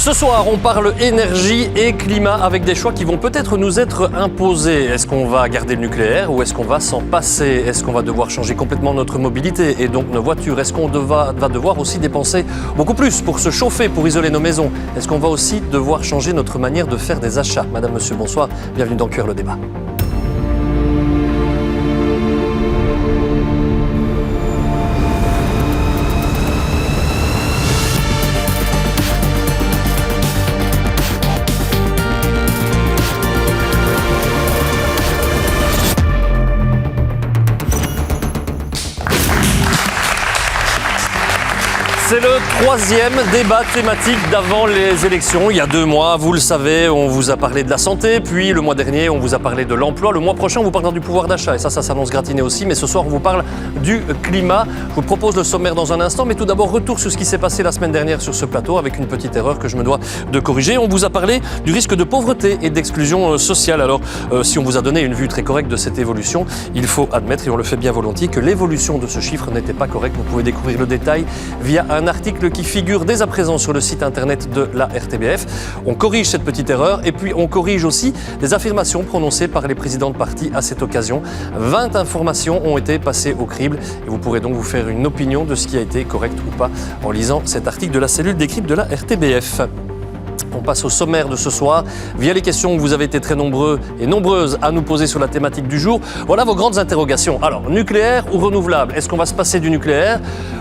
Ce soir, on parle énergie et climat avec des choix qui vont peut-être nous être imposés. Est-ce qu'on va garder le nucléaire ou est-ce qu'on va s'en passer? Est-ce qu'on va devoir changer complètement notre mobilité et donc nos voitures? Est-ce qu'on va devoir aussi dépenser beaucoup plus pour se chauffer, pour isoler nos maisons? Est-ce qu'on va aussi devoir changer notre manière de faire des achats? Madame, monsieur, bonsoir. Bienvenue dans Cuire le débat. C'est le troisième débat thématique d'avant les élections. Il y a 2 mois, vous le savez, on vous a parlé de la santé, puis le mois dernier, on vous a parlé de l'emploi. Le mois prochain, on vous parlera du pouvoir d'achat, et ça s'annonce gratiné aussi. Mais ce soir, on vous parle du climat. Je vous propose le sommaire dans un instant, mais tout d'abord, retour sur ce qui s'est passé la semaine dernière sur ce plateau, avec une petite erreur que je me dois de corriger. On vous a parlé du risque de pauvreté et d'exclusion sociale. Alors, si on vous a donné une vue très correcte de cette évolution, il faut admettre, et on le fait bien volontiers, que l'évolution de ce chiffre n'était pas correcte. Vous pouvez découvrir le détail via un article qui figure dès à présent sur le site internet de la RTBF. On corrige cette petite erreur et puis on corrige aussi des affirmations prononcées par les présidents de partis à cette occasion. 20 informations ont été passées au crible et vous pourrez donc vous faire une opinion de ce qui a été correct ou pas en lisant cet article de la cellule décrypte de la RTBF. On passe au sommaire de ce soir via les questions que vous avez été très nombreux et nombreuses à nous poser sur la thématique du jour. Voilà vos grandes interrogations. Alors, nucléaire ou renouvelable? Est-ce qu'on va se passer du nucléaire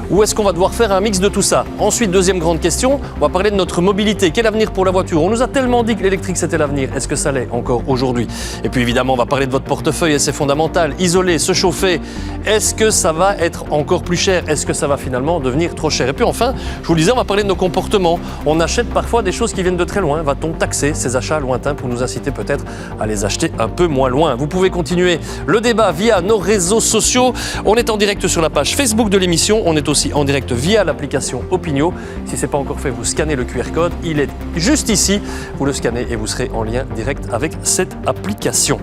ou est-ce qu'on va devoir faire un mix de tout ça? Ensuite, deuxième grande question, on va parler de notre mobilité. Quel avenir pour la voiture? On nous a tellement dit que l'électrique c'était l'avenir. Est-ce que ça l'est encore aujourd'hui? Et puis évidemment, on va parler de votre portefeuille et c'est fondamental. Isoler, se chauffer. Est-ce que ça va être encore plus cher? Est-ce que ça va finalement devenir trop cher? Et puis enfin, je vous le disais, on va parler de nos comportements. On achète parfois des choses qui viennent de très loin. Va-t-on taxer ces achats lointains pour nous inciter peut-être à les acheter un peu moins loin? Vous pouvez continuer le débat via nos réseaux sociaux. On est en direct sur la page Facebook de l'émission. On est aussi en direct via l'application Opinio. Si ce n'est pas encore fait, vous scannez le QR code. Il est juste ici. Vous le scannez et vous serez en lien direct avec cette application.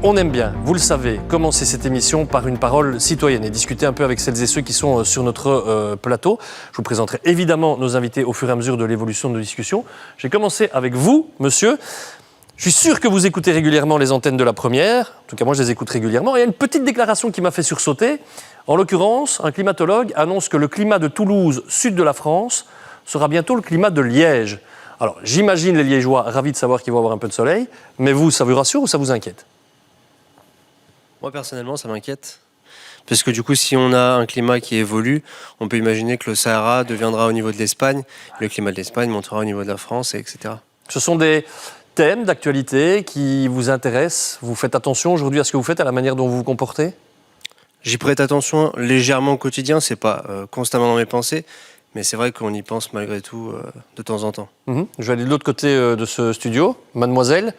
On aime bien, vous le savez, commencer cette émission par une parole citoyenne et discuter un peu avec celles et ceux qui sont sur notre plateau. Je vous présenterai évidemment nos invités au fur et à mesure de l'évolution de nos discussions. J'ai commencé avec vous, monsieur. Je suis sûr que vous écoutez régulièrement les antennes de la première. En tout cas, moi, je les écoute régulièrement. Il y a une petite déclaration qui m'a fait sursauter. En l'occurrence, un climatologue annonce que le climat de Toulouse, sud de la France, sera bientôt le climat de Liège. Alors, j'imagine les Liégeois ravis de savoir qu'ils vont avoir un peu de soleil. Mais vous, ça vous rassure ou ça vous inquiète ? Moi, personnellement, ça m'inquiète. Parce que du coup, si on a un climat qui évolue, on peut imaginer que le Sahara deviendra au niveau de l'Espagne, le climat de l'Espagne montera au niveau de la France, etc. Ce sont des thèmes d'actualité qui vous intéressent. Vous faites attention aujourd'hui à ce que vous faites, à la manière dont vous vous comportez? J'y prête attention légèrement au quotidien, c'est pas constamment dans mes pensées, mais c'est vrai qu'on y pense malgré tout de temps en temps. Je vais aller de l'autre côté de ce studio. Mademoiselle,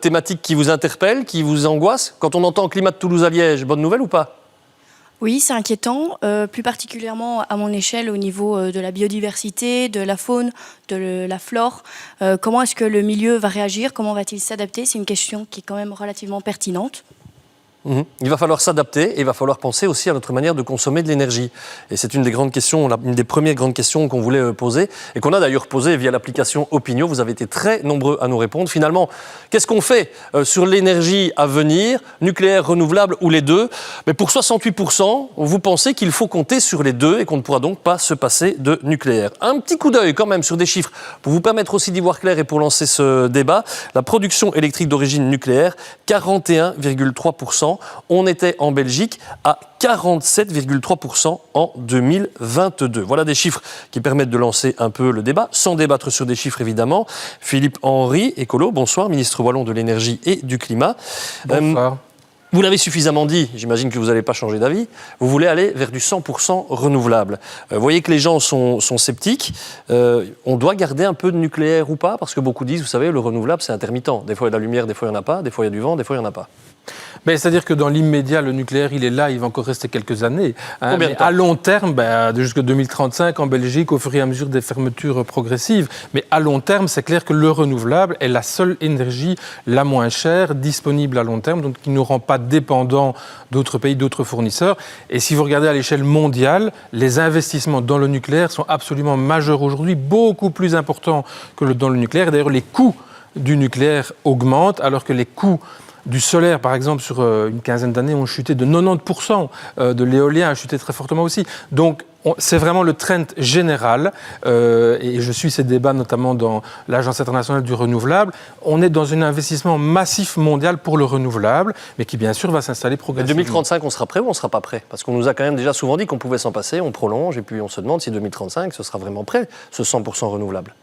thématique qui vous interpelle, qui vous angoisse? Quand on entend climat de Toulouse à Liège, bonne nouvelle ou pas? Oui, c'est inquiétant, plus particulièrement à mon échelle au niveau de la biodiversité, de la faune, de la flore. Comment est-ce que le milieu va réagir? Comment va-t-il s'adapter? C'est une question qui est quand même relativement pertinente. Il va falloir s'adapter et il va falloir penser aussi à notre manière de consommer de l'énergie. Et c'est une des grandes questions, une des premières grandes questions qu'on voulait poser et qu'on a d'ailleurs posée via l'application Opinio. Vous avez été très nombreux à nous répondre. Finalement, qu'est-ce qu'on fait sur l'énergie à venir, nucléaire, renouvelable ou les deux? Mais pour 68%, vous pensez qu'il faut compter sur les deux et qu'on ne pourra donc pas se passer de nucléaire. Un petit coup d'œil quand même sur des chiffres pour vous permettre aussi d'y voir clair et pour lancer ce débat. La production électrique d'origine nucléaire, 41,3%. On était en Belgique à 47,3% en 2022. Voilà des chiffres qui permettent de lancer un peu le débat, sans débattre sur des chiffres évidemment. Philippe Henry, écolo, bonsoir, ministre wallon de l'énergie et du climat. Bonsoir. Vous l'avez suffisamment dit, j'imagine que vous n'allez pas changer d'avis, vous voulez aller vers du 100% renouvelable. Vous voyez que les gens sont sceptiques, on doit garder un peu de nucléaire ou pas? Parce que beaucoup disent, vous savez, le renouvelable c'est intermittent. Des fois il y a de la lumière, des fois il n'y en a pas, des fois il y a du vent, des fois il n'y en a pas. Ben, c'est-à-dire que dans l'immédiat, le nucléaire, il est là, il va encore rester quelques années. Combien de temps ? À long terme, jusqu'en 2035, en Belgique, au fur et à mesure des fermetures progressives. Mais à long terme, c'est clair que le renouvelable est la seule énergie la moins chère disponible à long terme, donc qui ne nous rend pas dépendants d'autres pays, d'autres fournisseurs. Et si vous regardez à l'échelle mondiale, les investissements dans le nucléaire sont absolument majeurs aujourd'hui, beaucoup plus importants que dans le nucléaire. Et d'ailleurs, les coûts du nucléaire augmentent, alors que les coûts du solaire, par exemple, sur une quinzaine d'années, ont chuté de 90%. De l'éolien a chuté très fortement aussi. Donc, c'est vraiment le trend général. Et je suis ces débats, notamment dans l'Agence internationale du renouvelable. On est dans un investissement massif mondial pour le renouvelable, mais qui, bien sûr, va s'installer progressivement. Mais 2035, on sera prêt ou on ne sera pas prêt ? Parce qu'on nous a quand même déjà souvent dit qu'on pouvait s'en passer, on prolonge, et puis on se demande si 2035, ce sera vraiment prêt, ce 100% renouvelable.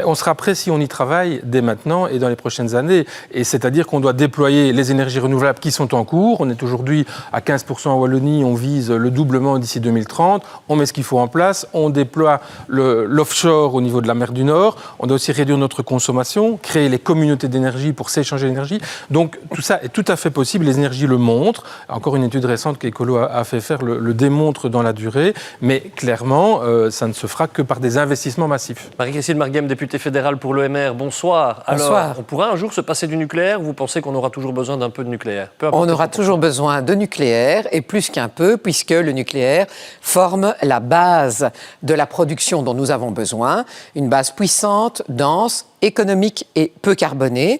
On sera prêt si on y travaille dès maintenant et dans les prochaines années. Et c'est-à-dire qu'on doit déployer les énergies renouvelables qui sont en cours. On est aujourd'hui à 15% en Wallonie, on vise le doublement d'ici 2030. On met ce qu'il faut en place, on déploie l'offshore au niveau de la mer du Nord. On doit aussi réduire notre consommation, créer les communautés d'énergie pour s'échanger l'énergie. Donc tout ça est tout à fait possible, les énergies le montrent. Encore une étude récente qu'Ecolo a fait faire le démontre dans la durée. Mais clairement, ça ne se fera que par des investissements massifs. Marie-Christine Marguem, députée fédérale pour l'EMR, bonsoir. Bonsoir. Alors, on pourra un jour se passer du nucléaire ? Vous pensez qu'on aura toujours besoin d'un peu de nucléaire ? On aura toujours besoin de nucléaire, et plus qu'un peu, puisque le nucléaire forme la base de la production dont nous avons besoin, une base puissante, dense, économique et peu carbonée.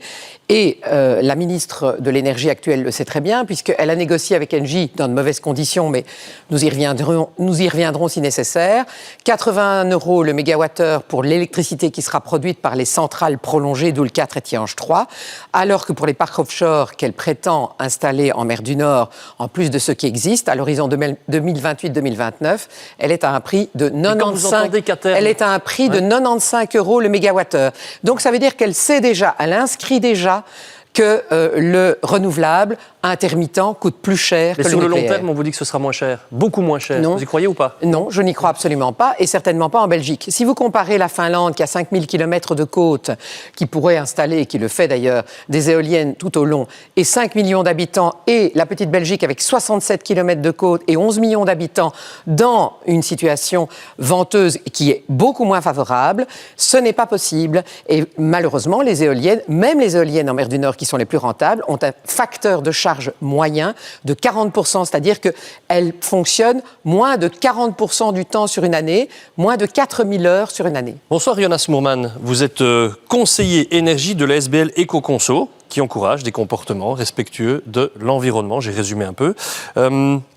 Et la ministre de l'Énergie actuelle le sait très bien, puisqu'elle a négocié avec Engie dans de mauvaises conditions, mais nous y reviendrons si nécessaire. 81 € le mégawattheure pour l'électricité qui sera produite par les centrales prolongées, d'où le 4 et Tihange 3, alors que pour les parcs offshore qu'elle prétend installer en mer du Nord, en plus de ceux qui existent, à l'horizon 2028-2029, elle est à un prix de 95 € le mégawattheure. Donc ça veut dire qu'elle sait déjà, elle inscrit déjà que le renouvelable intermittent coûte plus cher que le nucléaire. Mais sur le long terme, on vous dit que ce sera moins cher, beaucoup moins cher. Non. Vous y croyez ou pas ? Non, je n'y crois absolument pas, et certainement pas en Belgique. Si vous comparez la Finlande, qui a 5000 km de côte, qui pourrait installer, et qui le fait d'ailleurs, des éoliennes tout au long, et 5 millions d'habitants, et la petite Belgique avec 67 km de côte et 11 millions d'habitants, dans une situation venteuse qui est beaucoup moins favorable, ce n'est pas possible. Et malheureusement, les éoliennes, même les éoliennes en mer du Nord qui sont les plus rentables, ont un facteur de charge moyen de 40%, c'est-à-dire qu'elles fonctionnent moins de 40% du temps sur une année, moins de 4000 heures sur une année. Bonsoir Jonas Moorman, vous êtes conseiller énergie de la SBL Ecoconso, qui encourage des comportements respectueux de l'environnement. J'ai résumé un peu.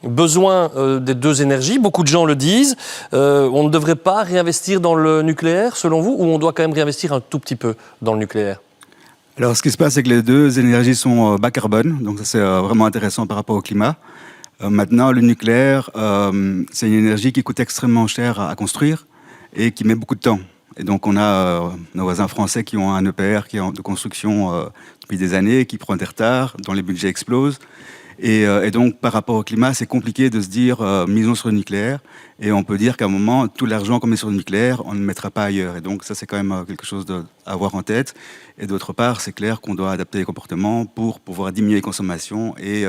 Besoin des deux énergies, beaucoup de gens le disent. On ne devrait pas réinvestir dans le nucléaire, selon vous, ou on doit quand même réinvestir un tout petit peu dans le nucléaire ? Alors, ce qui se passe, c'est que les deux énergies sont bas carbone, donc ça c'est vraiment intéressant par rapport au climat. Maintenant, le nucléaire, c'est une énergie qui coûte extrêmement cher à construire et qui met beaucoup de temps. Et donc, on a nos voisins français qui ont un EPR qui est de construction depuis des années, qui prend des retards, dont les budgets explosent. Et donc, par rapport au climat, c'est compliqué de se dire misons sur le nucléaire. Et on peut dire qu'à un moment, tout l'argent qu'on met sur le nucléaire, on ne le mettra pas ailleurs. Et donc, ça, c'est quand même quelque chose à avoir en tête. Et d'autre part, c'est clair qu'on doit adapter les comportements pour pouvoir diminuer les consommations et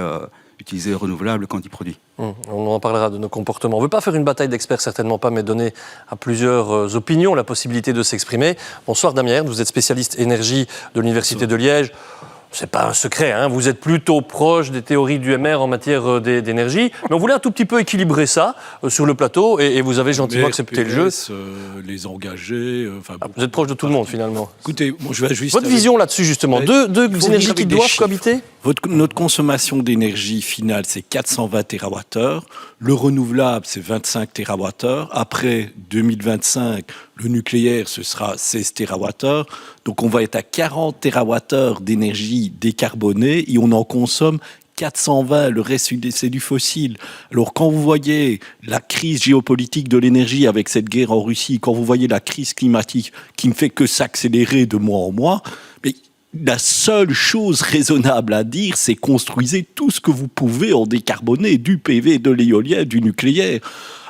utiliser le renouvelable quand il produit. On en parlera de nos comportements. On ne veut pas faire une bataille d'experts, certainement pas, mais donner à plusieurs opinions la possibilité de s'exprimer. Bonsoir Damien Ernst, vous êtes spécialiste énergie de l'Université de Liège. C'est pas un secret, hein, vous êtes plutôt proche des théories du MR en matière d'énergie, mais on voulait un tout petit peu équilibrer ça sur le plateau et vous avez gentiment accepté le jeu. Les engagés... vous êtes proche de tout le monde finalement. Écoutez, je vais juste... Votre vision là-dessus justement, deux énergies qui doivent cohabiter ? Notre consommation d'énergie finale, c'est 420 TWh. Le renouvelable, c'est 25 TWh. Après 2025, le nucléaire, ce sera 16 TWh. Donc, on va être à 40 TWh d'énergie décarbonée et on en consomme 420, le reste c'est du fossile. Alors quand vous voyez la crise géopolitique de l'énergie avec cette guerre en Russie, quand vous voyez la crise climatique qui ne fait que s'accélérer de mois en mois, mais la seule chose raisonnable à dire, c'est construisez tout ce que vous pouvez en décarboner, du PV, de l'éolien, du nucléaire.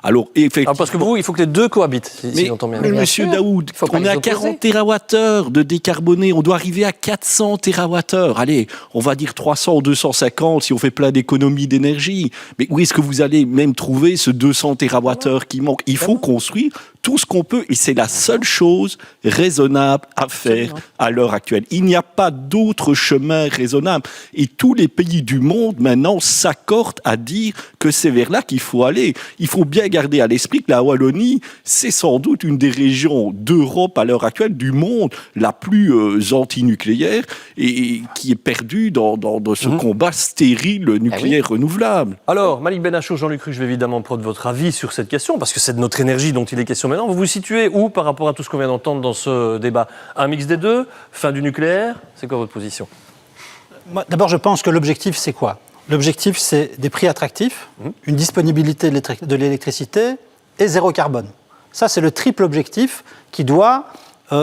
Alors, effectivement, parce que vous, il faut que les deux cohabitent, si j'entends bien. Mais monsieur Daoud, on est à 40 TWh de décarboner, on doit arriver à 400 TWh. Allez, on va dire 300 ou 250 si on fait plein d'économies d'énergie. Mais où est-ce que vous allez même trouver ce 200 TWh qui manque? Il faut construire tout ce qu'on peut et c'est la seule chose raisonnable à faire à l'heure actuelle. Il n'y a pas d'autre chemin raisonnable. Et tous les pays du monde maintenant s'accordent à dire que c'est vers là qu'il faut aller. Il faut bien garder à l'esprit que la Wallonie, c'est sans doute une des régions d'Europe à l'heure actuelle, du monde, la plus anti-nucléaire et qui est perdue dans ce combat stérile nucléaire renouvelable. Alors, Malik Benachou, Jean-Luc Ruch, je vais évidemment prendre votre avis sur cette question, parce que c'est de notre énergie dont il est question maintenant. Vous vous situez où par rapport à tout ce qu'on vient d'entendre dans ce débat? Un mix des deux? Fin du nucléaire? C'est quoi votre position? Moi, d'abord, je pense que l'objectif, c'est quoi? L'objectif, c'est des prix attractifs, une disponibilité de l'électricité et zéro carbone. Ça, c'est le triple objectif qui doit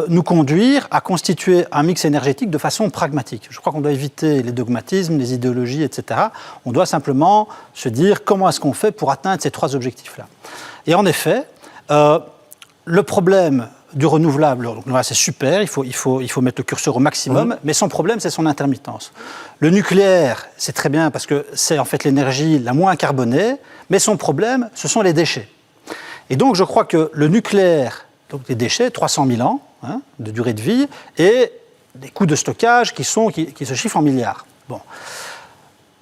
nous conduire à constituer un mix énergétique de façon pragmatique. Je crois qu'on doit éviter les dogmatismes, les idéologies, etc. On doit simplement se dire comment est-ce qu'on fait pour atteindre ces trois objectifs-là. Et en effet, le problème du renouvelable, donc voilà, c'est super, il faut mettre le curseur au maximum, mais son problème, c'est son intermittence. Le nucléaire, c'est très bien parce que c'est en fait l'énergie la moins carbonée, mais son problème, ce sont les déchets. Et donc, je crois que le nucléaire, donc les déchets, 300 000 ans de durée de vie, et des coûts de stockage qui se chiffrent en milliards. Bon.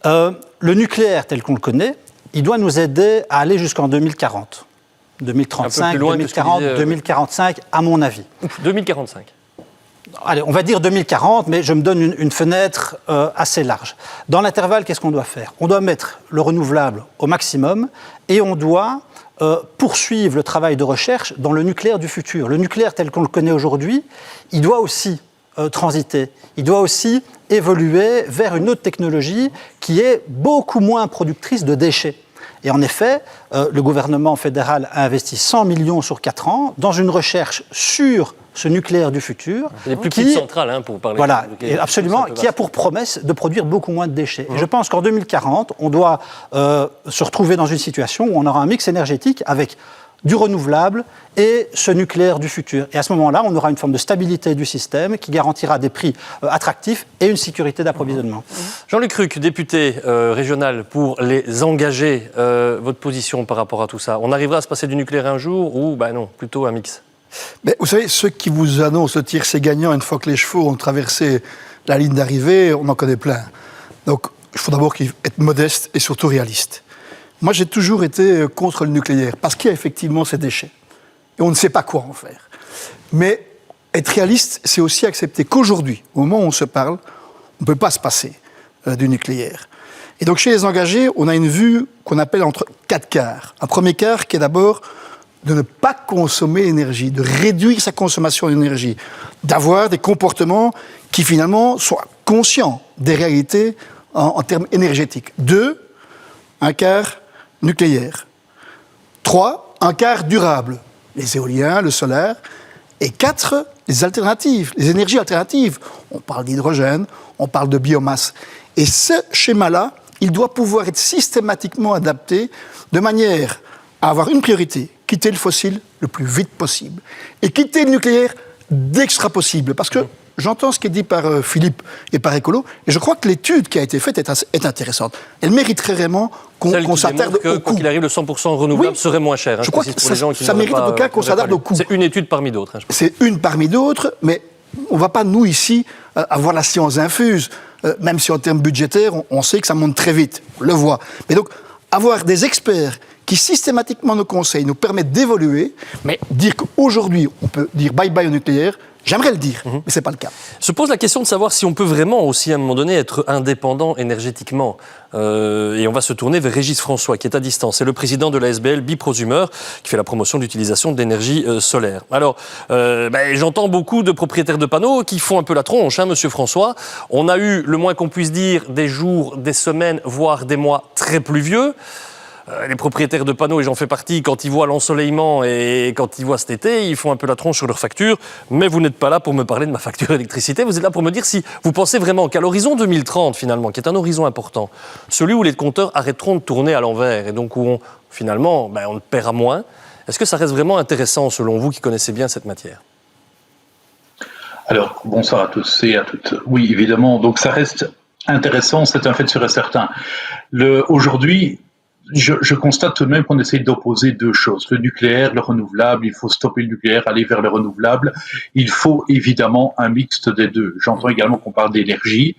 Le nucléaire, tel qu'on le connaît, il doit nous aider à aller jusqu'en 2040. 2035, 2040, 2045, à mon avis. 2045. Allez, on va dire 2040, mais je me donne une fenêtre assez large. Dans l'intervalle, qu'est-ce qu'on doit faire? On doit mettre le renouvelable au maximum et on doit poursuivre le travail de recherche dans le nucléaire du futur. Le nucléaire tel qu'on le connaît aujourd'hui, il doit aussi transiter. Il doit aussi évoluer vers une autre technologie qui est beaucoup moins productrice de déchets. Et en effet, le gouvernement fédéral a investi 100 millions sur 4 ans dans une recherche sur ce nucléaire du futur. Les plus petites centrales, pour parler. Voilà, absolument, qui a pour promesse de produire beaucoup moins de déchets. Et je pense qu'en 2040, on doit se retrouver dans une situation où on aura un mix énergétique avec du renouvelable et ce nucléaire du futur. Et à ce moment-là, on aura une forme de stabilité du système qui garantira des prix attractifs et une sécurité d'approvisionnement. Jean-Luc Ruch, député régional pour les engagés, votre position par rapport à tout ça? On arrivera à se passer du nucléaire un jour ou non, plutôt un mix? Mais vous savez, ceux qui vous annoncent le tiercé gagnant une fois que les chevaux ont traversé la ligne d'arrivée, on en connaît plein. Donc, il faut d'abord être modeste et surtout réaliste. Moi, j'ai toujours été contre le nucléaire, parce qu'il y a effectivement ces déchets. Et on ne sait pas quoi en faire. Mais être réaliste, c'est aussi accepter qu'aujourd'hui, au moment où on se parle, on ne peut pas se passer du nucléaire. Et donc, chez les engagés, on a une vue qu'on appelle entre 4 quarts. Un premier quart qui est d'abord de ne pas consommer l'énergie, de réduire sa consommation d'énergie, d'avoir des comportements qui, finalement, soient conscients des réalités en termes énergétiques. 2, un quart nucléaire. 3, un quart durable, les éoliens, le solaire. Et 4, les alternatives, les énergies alternatives. On parle d'hydrogène, on parle de biomasse. Et ce schéma-là, il doit pouvoir être systématiquement adapté de manière à avoir une priorité, quitter le fossile le plus vite possible. Et quitter le nucléaire dès que ce sera possible. Parce que j'entends ce qui est dit par Philippe et par Écolo, et je crois que l'étude qui a été faite est intéressante. Elle mériterait vraiment qu'on s'attarde au coût. Quoi qu'il arrive, le 100% renouvelable serait moins cher. Je crois que ça mérite en tout cas qu'on s'attarde au coût. C'est une étude parmi d'autres. C'est une parmi d'autres, mais on ne va pas, nous, ici, avoir la science infuse. Même si en termes budgétaires, on sait que ça monte très vite. On le voit. Mais donc, avoir des experts qui systématiquement nous conseillent, nous permettent d'évoluer, mais dire qu'aujourd'hui, on peut dire bye-bye au nucléaire, j'aimerais le dire, mais ce n'est pas le cas. Se pose la question de savoir si on peut vraiment aussi, à un moment donné, être indépendant énergétiquement. Et on va se tourner vers Régis François, qui est à distance. C'est le président de la SBL Biprosumeur, qui fait la promotion de l'utilisation de l'énergie solaire. Alors, j'entends beaucoup de propriétaires de panneaux qui font un peu la tronche, monsieur François. On a eu, le moins qu'on puisse dire, des jours, des semaines, voire des mois très pluvieux. les propriétaires de panneaux, et j'en fais partie, quand ils voient l'ensoleillement et quand ils voient cet été, ils font un peu la tronche sur leur facture. Mais vous n'êtes pas là pour me parler de ma facture d'électricité. Vous êtes là pour me dire si vous pensez vraiment qu'à l'horizon 2030, finalement, qui est un horizon important, celui où les compteurs arrêteront de tourner à l'envers et donc où finalement, on ne paiera moins, est-ce que ça reste vraiment intéressant, selon vous, qui connaissez bien cette matière ? Alors, bonsoir à tous et à toutes. Oui, évidemment, donc ça reste intéressant, c'est un fait sûr et certain. Aujourd'hui, je constate tout de même qu'on essaye d'opposer deux choses. Le nucléaire, le renouvelable, il faut stopper le nucléaire, aller vers le renouvelable. Il faut évidemment un mixte des deux. J'entends également qu'on parle d'énergie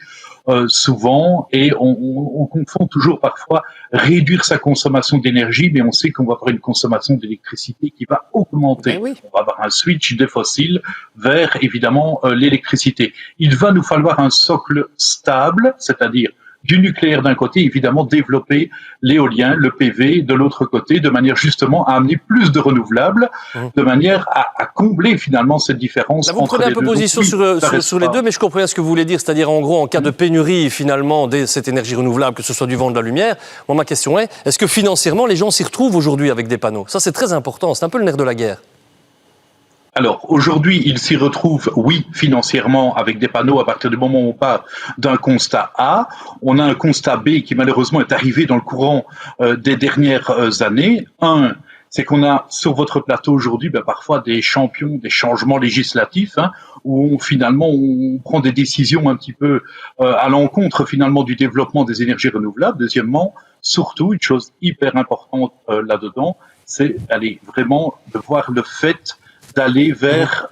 souvent et on confond toujours parfois réduire sa consommation d'énergie, mais on sait qu'on va avoir une consommation d'électricité qui va augmenter. Oui. On va avoir un switch des fossiles vers évidemment l'électricité. Il va nous falloir un socle stable, c'est-à-dire du nucléaire d'un côté, évidemment développer l'éolien, le PV de l'autre côté, de manière justement à amener plus de renouvelables, de manière à combler finalement cette différence Là, vous entre prenez les un peu deux. position Donc, sur les deux, mais je comprends bien ce que vous voulez dire, c'est-à-dire en gros, en cas de pénurie finalement de cette énergie renouvelable, que ce soit du vent ou de la lumière, moi ma question est-ce que financièrement les gens s'y retrouvent aujourd'hui avec des panneaux ? Ça c'est très important, c'est un peu le nerf de la guerre. Alors, aujourd'hui, ils s'y retrouvent, oui, financièrement, avec des panneaux à partir du moment où on part d'un constat A. On a un constat B qui, malheureusement, est arrivé dans le courant des dernières années. Un, c'est qu'on a sur votre plateau aujourd'hui parfois des champions, des changements législatifs, où finalement on prend des décisions un petit peu à l'encontre finalement du développement des énergies renouvelables. Deuxièmement, surtout, une chose hyper importante là-dedans, c'est vraiment de voir le fait d'aller vers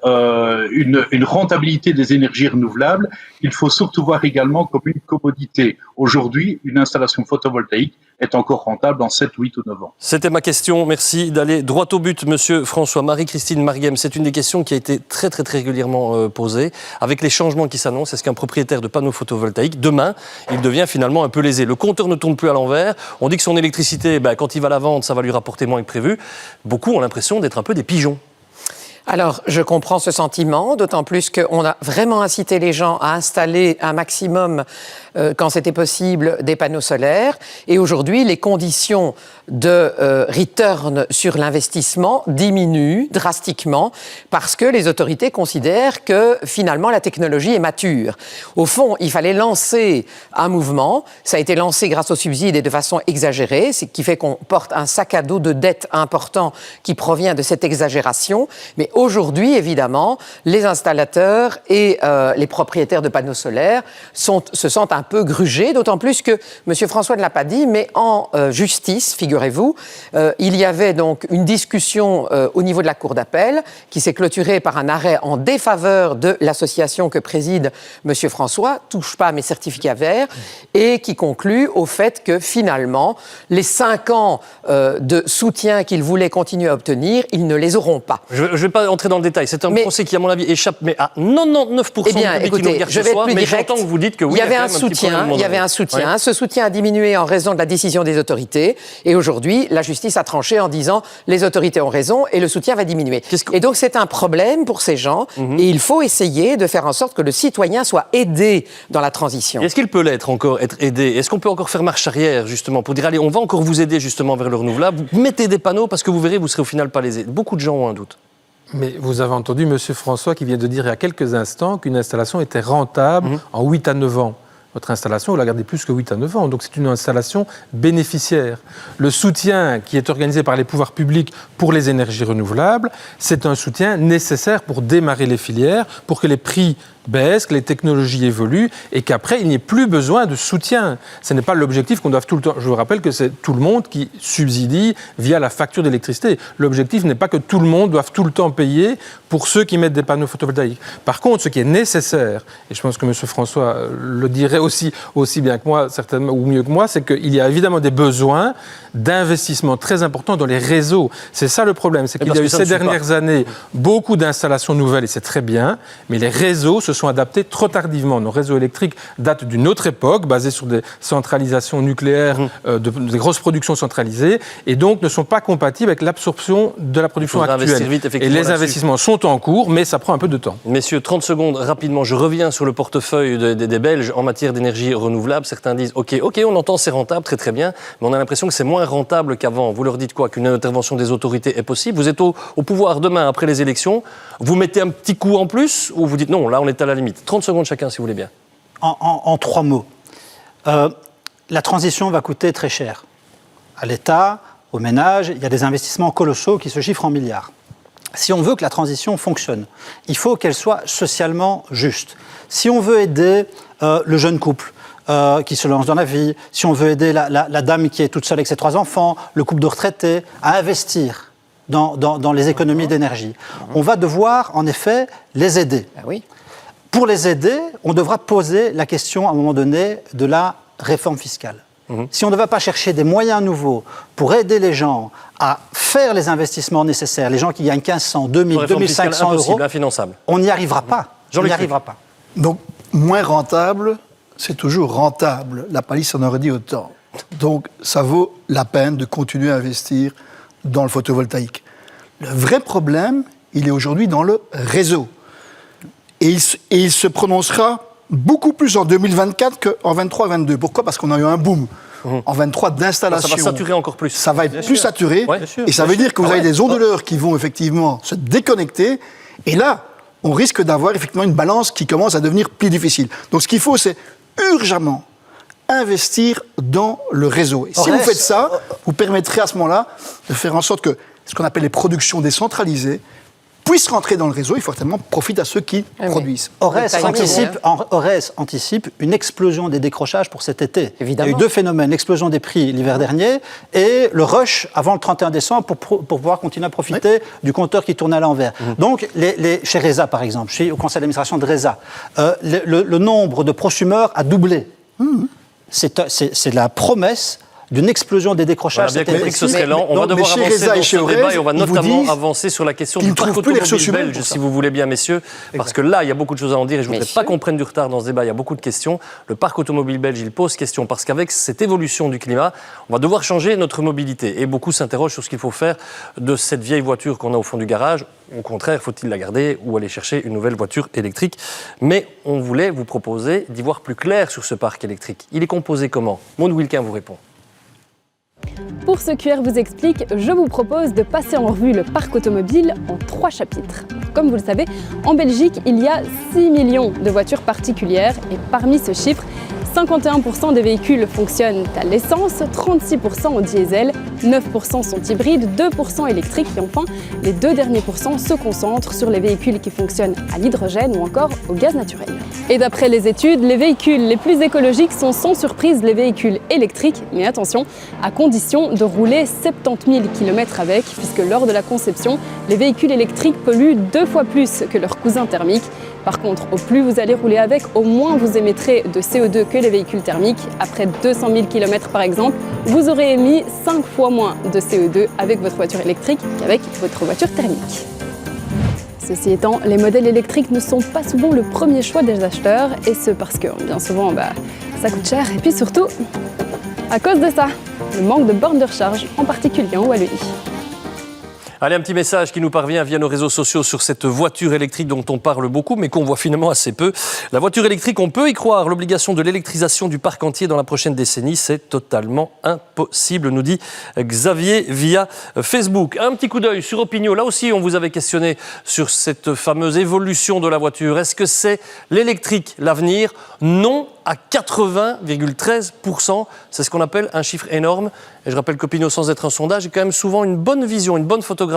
une rentabilité des énergies renouvelables. Il faut surtout voir également comme une commodité. Aujourd'hui, une installation photovoltaïque est encore rentable en 7, 8 ou 9 ans. C'était ma question. Merci d'aller droit au but, Monsieur François. Marie-Christine Marguem, c'est une des questions qui a été très, très, très régulièrement posée. Avec les changements qui s'annoncent, est-ce qu'un propriétaire de panneaux photovoltaïques, demain, il devient finalement un peu lésé ? Le compteur ne tourne plus à l'envers. On dit que son électricité, quand il va la vendre, ça va lui rapporter moins que prévu. Beaucoup ont l'impression d'être un peu des pigeons. Alors, je comprends ce sentiment, d'autant plus qu'on a vraiment incité les gens à installer un maximum, quand c'était possible, des panneaux solaires. Et aujourd'hui, les conditions de return sur l'investissement diminuent drastiquement parce que les autorités considèrent que, finalement, la technologie est mature. Au fond, il fallait lancer un mouvement. Ça a été lancé grâce aux subsides et de façon exagérée, ce qui fait qu'on porte un sac à dos de dette important qui provient de cette exagération. Mais aujourd'hui, évidemment, les installateurs et les propriétaires de panneaux solaires se sentent un peu grugés, d'autant plus que, M. François ne l'a pas dit, mais en justice, figurez-vous, il y avait donc une discussion au niveau de la Cour d'appel qui s'est clôturée par un arrêt en défaveur de l'association que préside M. François, Touche pas à mes certificats verts, et qui conclut au fait que finalement, les 5 ans de soutien qu'ils voulaient continuer à obtenir, ils ne les auront pas. Je ne vais pas entrer dans le détail. C'est un procès qui, à mon avis, échappe à 99% eh bien, du public qui nous regarde ce soir. Mais j'entends que vous dites que oui, il y avait un soutien. Ce soutien a diminué en raison de la décision des autorités. Et aujourd'hui, la justice a tranché en disant les autorités ont raison et le soutien va diminuer. Et donc, c'est un problème pour ces gens. Et il faut essayer de faire en sorte que le citoyen soit aidé dans la transition. Est-ce qu'il peut l'être encore, être aidé ? Est-ce qu'on peut encore faire marche arrière, justement, pour dire allez, on va encore vous aider justement vers le renouvelable. Vous mettez des panneaux parce que vous verrez, vous serez au final pas lésés. Beaucoup de gens ont un doute. Mais vous avez entendu M. François qui vient de dire il y a quelques instants qu'une installation était rentable en 8 à 9 ans. Votre installation, vous la gardez plus que 8 à 9 ans. Donc c'est une installation bénéficiaire. Le soutien qui est organisé par les pouvoirs publics pour les énergies renouvelables, c'est un soutien nécessaire pour démarrer les filières, pour que les prix baissent, que les technologies évoluent et qu'après, il n'y ait plus besoin de soutien. Ce n'est pas l'objectif qu'on doit tout le temps... Je vous rappelle que c'est tout le monde qui subsidie via la facture d'électricité. L'objectif n'est pas que tout le monde doive tout le temps payer pour ceux qui mettent des panneaux photovoltaïques. Par contre, ce qui est nécessaire, et je pense que M. François le dirait aussi bien que moi, certainement, ou mieux que moi, c'est qu'il y a évidemment des besoins d'investissement très importants dans les réseaux. C'est ça le problème, c'est qu'il y a eu ces dernières années beaucoup d'installations nouvelles, et c'est très bien, mais les réseaux se sont adaptés trop tardivement. Nos réseaux électriques datent d'une autre époque, basés sur des centralisations nucléaires, des grosses productions centralisées, et donc ne sont pas compatibles avec l'absorption de la production actuelle. Vite, et les investissements sont en cours, mais ça prend un peu de temps. Messieurs, 30 secondes, rapidement, je reviens sur le portefeuille des Belges en matière d'énergie renouvelable. Certains disent, OK, on entend c'est rentable, très très bien, mais on a l'impression que c'est moins rentable qu'avant. Vous leur dites quoi? Qu'une intervention des autorités est possible? Vous êtes au pouvoir demain, après les élections, vous mettez un petit coup en plus, ou vous dites non, là on est à la limite? 30 secondes chacun, si vous voulez bien. En 3 mots. La transition va coûter très cher. À l'État, aux ménages, il y a des investissements colossaux qui se chiffrent en milliards. Si on veut que la transition fonctionne, il faut qu'elle soit socialement juste. Si on veut aider le jeune couple qui se lance dans la vie, si on veut aider la dame qui est toute seule avec ses 3 enfants, le couple de retraités, à investir dans les économies d'énergie, on va devoir en effet les aider. Ah oui. Pour les aider, on devra poser la question à un moment donné de la réforme fiscale. Si on ne va pas chercher des moyens nouveaux pour aider les gens à faire les investissements nécessaires, les gens qui gagnent 1500, 2000, 2500 euros, infinançable. on n'y arrivera pas. On n'y arrivera pas. Donc, moins rentable, c'est toujours rentable. La palisse en aurait dit autant. Donc, ça vaut la peine de continuer à investir dans le photovoltaïque. Le vrai problème, il est aujourd'hui dans le réseau. Et il se prononcera beaucoup plus en 2024 qu'en 23-22. Pourquoi? Parce qu'on a eu un boom en 23 d'installation. Ça va saturer encore plus. Ça va être plus saturé. Ouais. Et ça veut dire que vous avez des onduleurs qui vont effectivement se déconnecter. Et là, on risque d'avoir effectivement une balance qui commence à devenir plus difficile. Donc ce qu'il faut, c'est urgemment investir dans le réseau. Et si vous faites ça, vous permettrez à ce moment-là de faire en sorte que ce qu'on appelle les productions décentralisées puissent rentrer dans le réseau et fortement profitent à ceux qui produisent. Ores anticipe une explosion des décrochages pour cet été. Évidemment. Il y a eu 2 phénomènes, l'explosion des prix l'hiver dernier et le rush avant le 31 décembre pour pouvoir continuer à profiter du compteur qui tourne à l'envers. Donc, chez RESA, par exemple, au conseil d'administration de RESA, le nombre de prosumeurs a doublé. C'est la promesse d'une explosion des décrochages. On a bien compris que ce serait lent. On va devoir avancer dans ce débat et on va notamment avancer sur la question du parc automobile belge, si vous voulez bien, messieurs. Parce que là, il y a beaucoup de choses à en dire et je ne voudrais pas qu'on prenne du retard dans ce débat. Il y a beaucoup de questions. Le parc automobile belge, il pose question parce qu'avec cette évolution du climat, on va devoir changer notre mobilité. Et beaucoup s'interrogent sur ce qu'il faut faire de cette vieille voiture qu'on a au fond du garage. Au contraire, faut-il la garder ou aller chercher une nouvelle voiture électrique? Mais on voulait vous proposer d'y voir plus clair sur ce parc électrique. Il est composé comment? Maud Wilquin vous répond. Pour ce QR vous explique, je vous propose de passer en revue le parc automobile en 3 chapitres. Comme vous le savez, en Belgique, il y a 6 millions de voitures particulières et parmi ce chiffre, 51% des véhicules fonctionnent à l'essence, 36% au diesel, 9% sont hybrides, 2% électriques et enfin, les 2 derniers pourcents se concentrent sur les véhicules qui fonctionnent à l'hydrogène ou encore au gaz naturel. Et d'après les études, les véhicules les plus écologiques sont sans surprise les véhicules électriques, mais attention, à condition de rouler 70 000 km avec, puisque lors de la conception, les véhicules électriques polluent 2 fois plus que leurs cousins thermiques. Par contre, au plus vous allez rouler avec, au moins vous émettrez de CO2 que les véhicules thermiques. Après 200 000 km par exemple, vous aurez émis 5 fois moins de CO2 avec votre voiture électrique qu'avec votre voiture thermique. Ceci étant, les modèles électriques ne sont pas souvent le premier choix des acheteurs, et ce parce que bien souvent, ça coûte cher, et puis surtout, à cause de ça, le manque de bornes de recharge, en particulier en Wallonie. Allez, un petit message qui nous parvient via nos réseaux sociaux sur cette voiture électrique dont on parle beaucoup, mais qu'on voit finalement assez peu. La voiture électrique, on peut y croire. L'obligation de l'électrisation du parc entier dans la prochaine décennie, c'est totalement impossible, nous dit Xavier via Facebook. Un petit coup d'œil sur Opinion. Là aussi, on vous avait questionné sur cette fameuse évolution de la voiture. Est-ce que c'est l'électrique l'avenir? Non, à 80,13%. C'est ce qu'on appelle un chiffre énorme. Et je rappelle qu'Opinion, sans être un sondage, est quand même souvent une bonne vision, une bonne photographie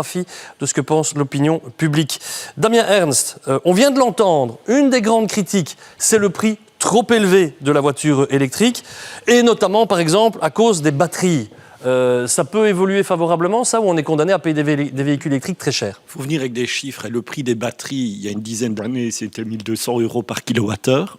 de ce que pense l'opinion publique. Damien Ernst, on vient de l'entendre, une des grandes critiques, c'est le prix trop élevé de la voiture électrique, et notamment, par exemple, à cause des batteries. Ça peut évoluer favorablement, ça, ou on est condamné à payer des véhicules électriques très chers? Il faut venir avec des chiffres. Le prix des batteries, il y a une dizaine d'années, c'était 1 200 € par kilowattheure.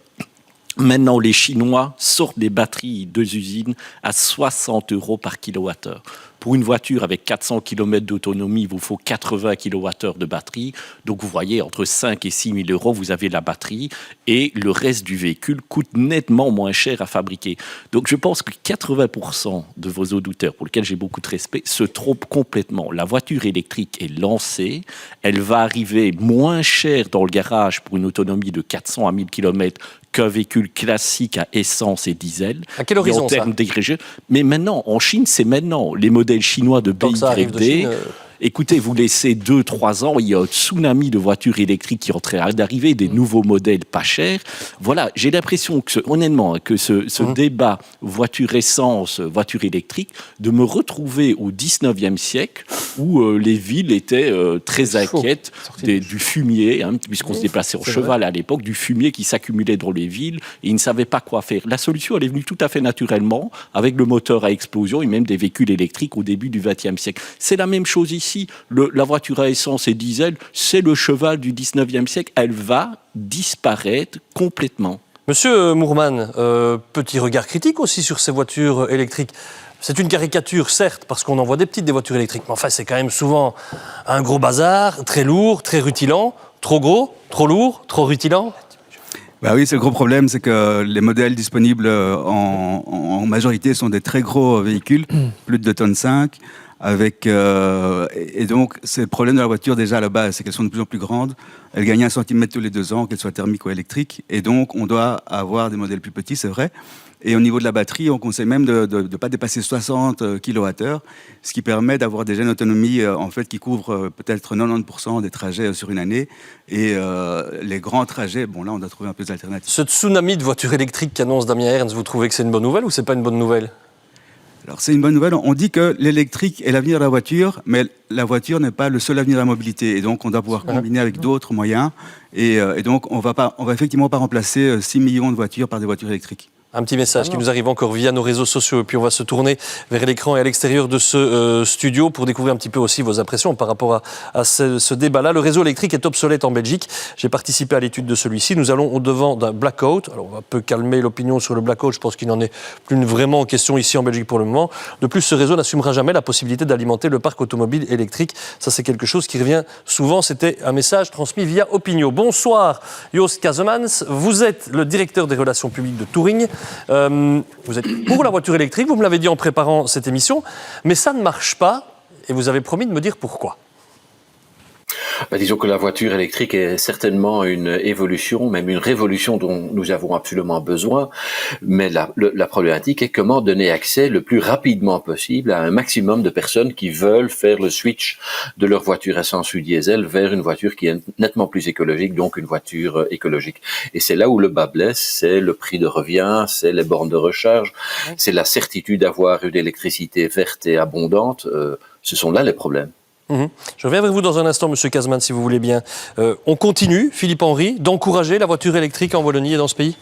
Maintenant, les Chinois sortent des batteries de usines à 60 € par kilowattheure. Pour une voiture avec 400 km d'autonomie, il vous faut 80 kWh de batterie. Donc vous voyez, entre 5 et 6 000 €, vous avez la batterie et le reste du véhicule coûte nettement moins cher à fabriquer. Donc je pense que 80% de vos auditeurs, pour lesquels j'ai beaucoup de respect, se trompent complètement. La voiture électrique est lancée, elle va arriver moins cher dans le garage pour une autonomie de 400 à 1000 km qu'un véhicule classique à essence et diesel. À quel horizon, ça ? Mais maintenant, en Chine, c'est maintenant. Les modèles chinois de BYD, écoutez, vous laissez 2-3 ans, il y a un tsunami de voitures électriques qui est en train d'arriver, des nouveaux modèles pas chers. Voilà, j'ai l'impression que, honnêtement, que ce débat voiture essence, voiture électrique, de me retrouver au 19e siècle où les villes étaient très inquiètes du fumier, puisqu'on se déplaçait en cheval à l'époque, du fumier qui s'accumulait dans les villes et ils ne savaient pas quoi faire. La solution, elle est venue tout à fait naturellement avec le moteur à explosion et même des véhicules électriques au début du XXe siècle. C'est la même chose ici. La voiture à essence et diesel, c'est le cheval du 19e siècle. Elle va disparaître complètement. Monsieur Moorman, petit regard critique aussi sur ces voitures électriques. C'est une caricature, certes, parce qu'on en voit des petites, des voitures électriques, mais enfin, c'est quand même souvent un gros bazar, très lourd, très rutilant, trop gros, trop lourd, trop rutilant. Bah oui, c'est le gros problème, c'est que les modèles disponibles en majorité sont des très gros véhicules, plus de 2,5 tonnes. Et donc, c'est le problème de la voiture déjà à la base, c'est qu'elles sont de plus en plus grandes. Elles gagnent 1 cm tous les 2 ans, qu'elles soient thermiques ou électriques. Et donc, on doit avoir des modèles plus petits, c'est vrai. Et au niveau de la batterie, on conseille même de ne pas dépasser 60 kWh, ce qui permet d'avoir déjà une autonomie en fait, qui couvre peut-être 90% des trajets sur une année. Et les grands trajets, bon là, on doit trouver un peu d'alternatives. Ce tsunami de voitures électriques qu'annonce Damien Ernst, vous trouvez que c'est une bonne nouvelle ou c'est pas une bonne nouvelle ? Alors c'est une bonne nouvelle, on dit que l'électrique est l'avenir de la voiture, mais la voiture n'est pas le seul avenir de la mobilité. Et donc on doit pouvoir combiner avec d'autres moyens. Et donc on va effectivement pas remplacer 6 millions de voitures par des voitures électriques. Un petit message qui nous arrive encore via nos réseaux sociaux. Et puis on va se tourner vers l'écran et à l'extérieur de ce studio pour découvrir un petit peu aussi vos impressions par rapport à ce débat-là. Le réseau électrique est obsolète en Belgique. J'ai participé à l'étude de celui-ci. Nous allons au-devant d'un blackout. Alors on va un peu calmer l'opinion sur le blackout. Je pense qu'il n'en est plus vraiment en question ici en Belgique pour le moment. De plus, ce réseau n'assumera jamais la possibilité d'alimenter le parc automobile électrique. Ça, c'est quelque chose qui revient souvent. C'était un message transmis via Opinio. Bonsoir, Joost Kazemans. Vous êtes le directeur des relations publiques de Touring. Vous êtes pour la voiture électrique, vous me l'avez dit en préparant cette émission, mais ça ne marche pas et vous avez promis de me dire pourquoi. Disons que la voiture électrique est certainement une évolution, même une révolution dont nous avons absolument besoin, mais la problématique est comment donner accès le plus rapidement possible à un maximum de personnes qui veulent faire le switch de leur voiture essence ou diesel vers une voiture qui est nettement plus écologique, donc une voiture écologique. Et c'est là où le bas blesse, c'est le prix de revient, c'est les bornes de recharge, c'est la certitude d'avoir une électricité verte et abondante, ce sont là les problèmes. Je reviens avec vous dans un instant, Monsieur Kazemans, si vous voulez bien. On continue, Philippe Henry, d'encourager la voiture électrique en Wallonie et dans ce pays ?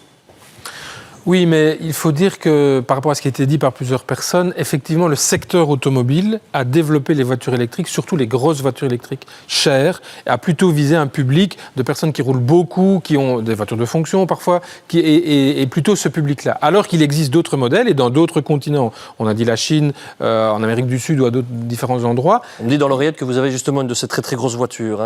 Oui, mais il faut dire que, par rapport à ce qui a été dit par plusieurs personnes, effectivement, le secteur automobile a développé les voitures électriques, surtout les grosses voitures électriques chères, et a plutôt visé un public de personnes qui roulent beaucoup, qui ont des voitures de fonction parfois, et plutôt ce public-là. Alors qu'il existe d'autres modèles, et dans d'autres continents, on a dit la Chine, en Amérique du Sud ou à d'autres différents endroits. On me dit dans l'oreillette que vous avez justement une de ces très très grosses voitures.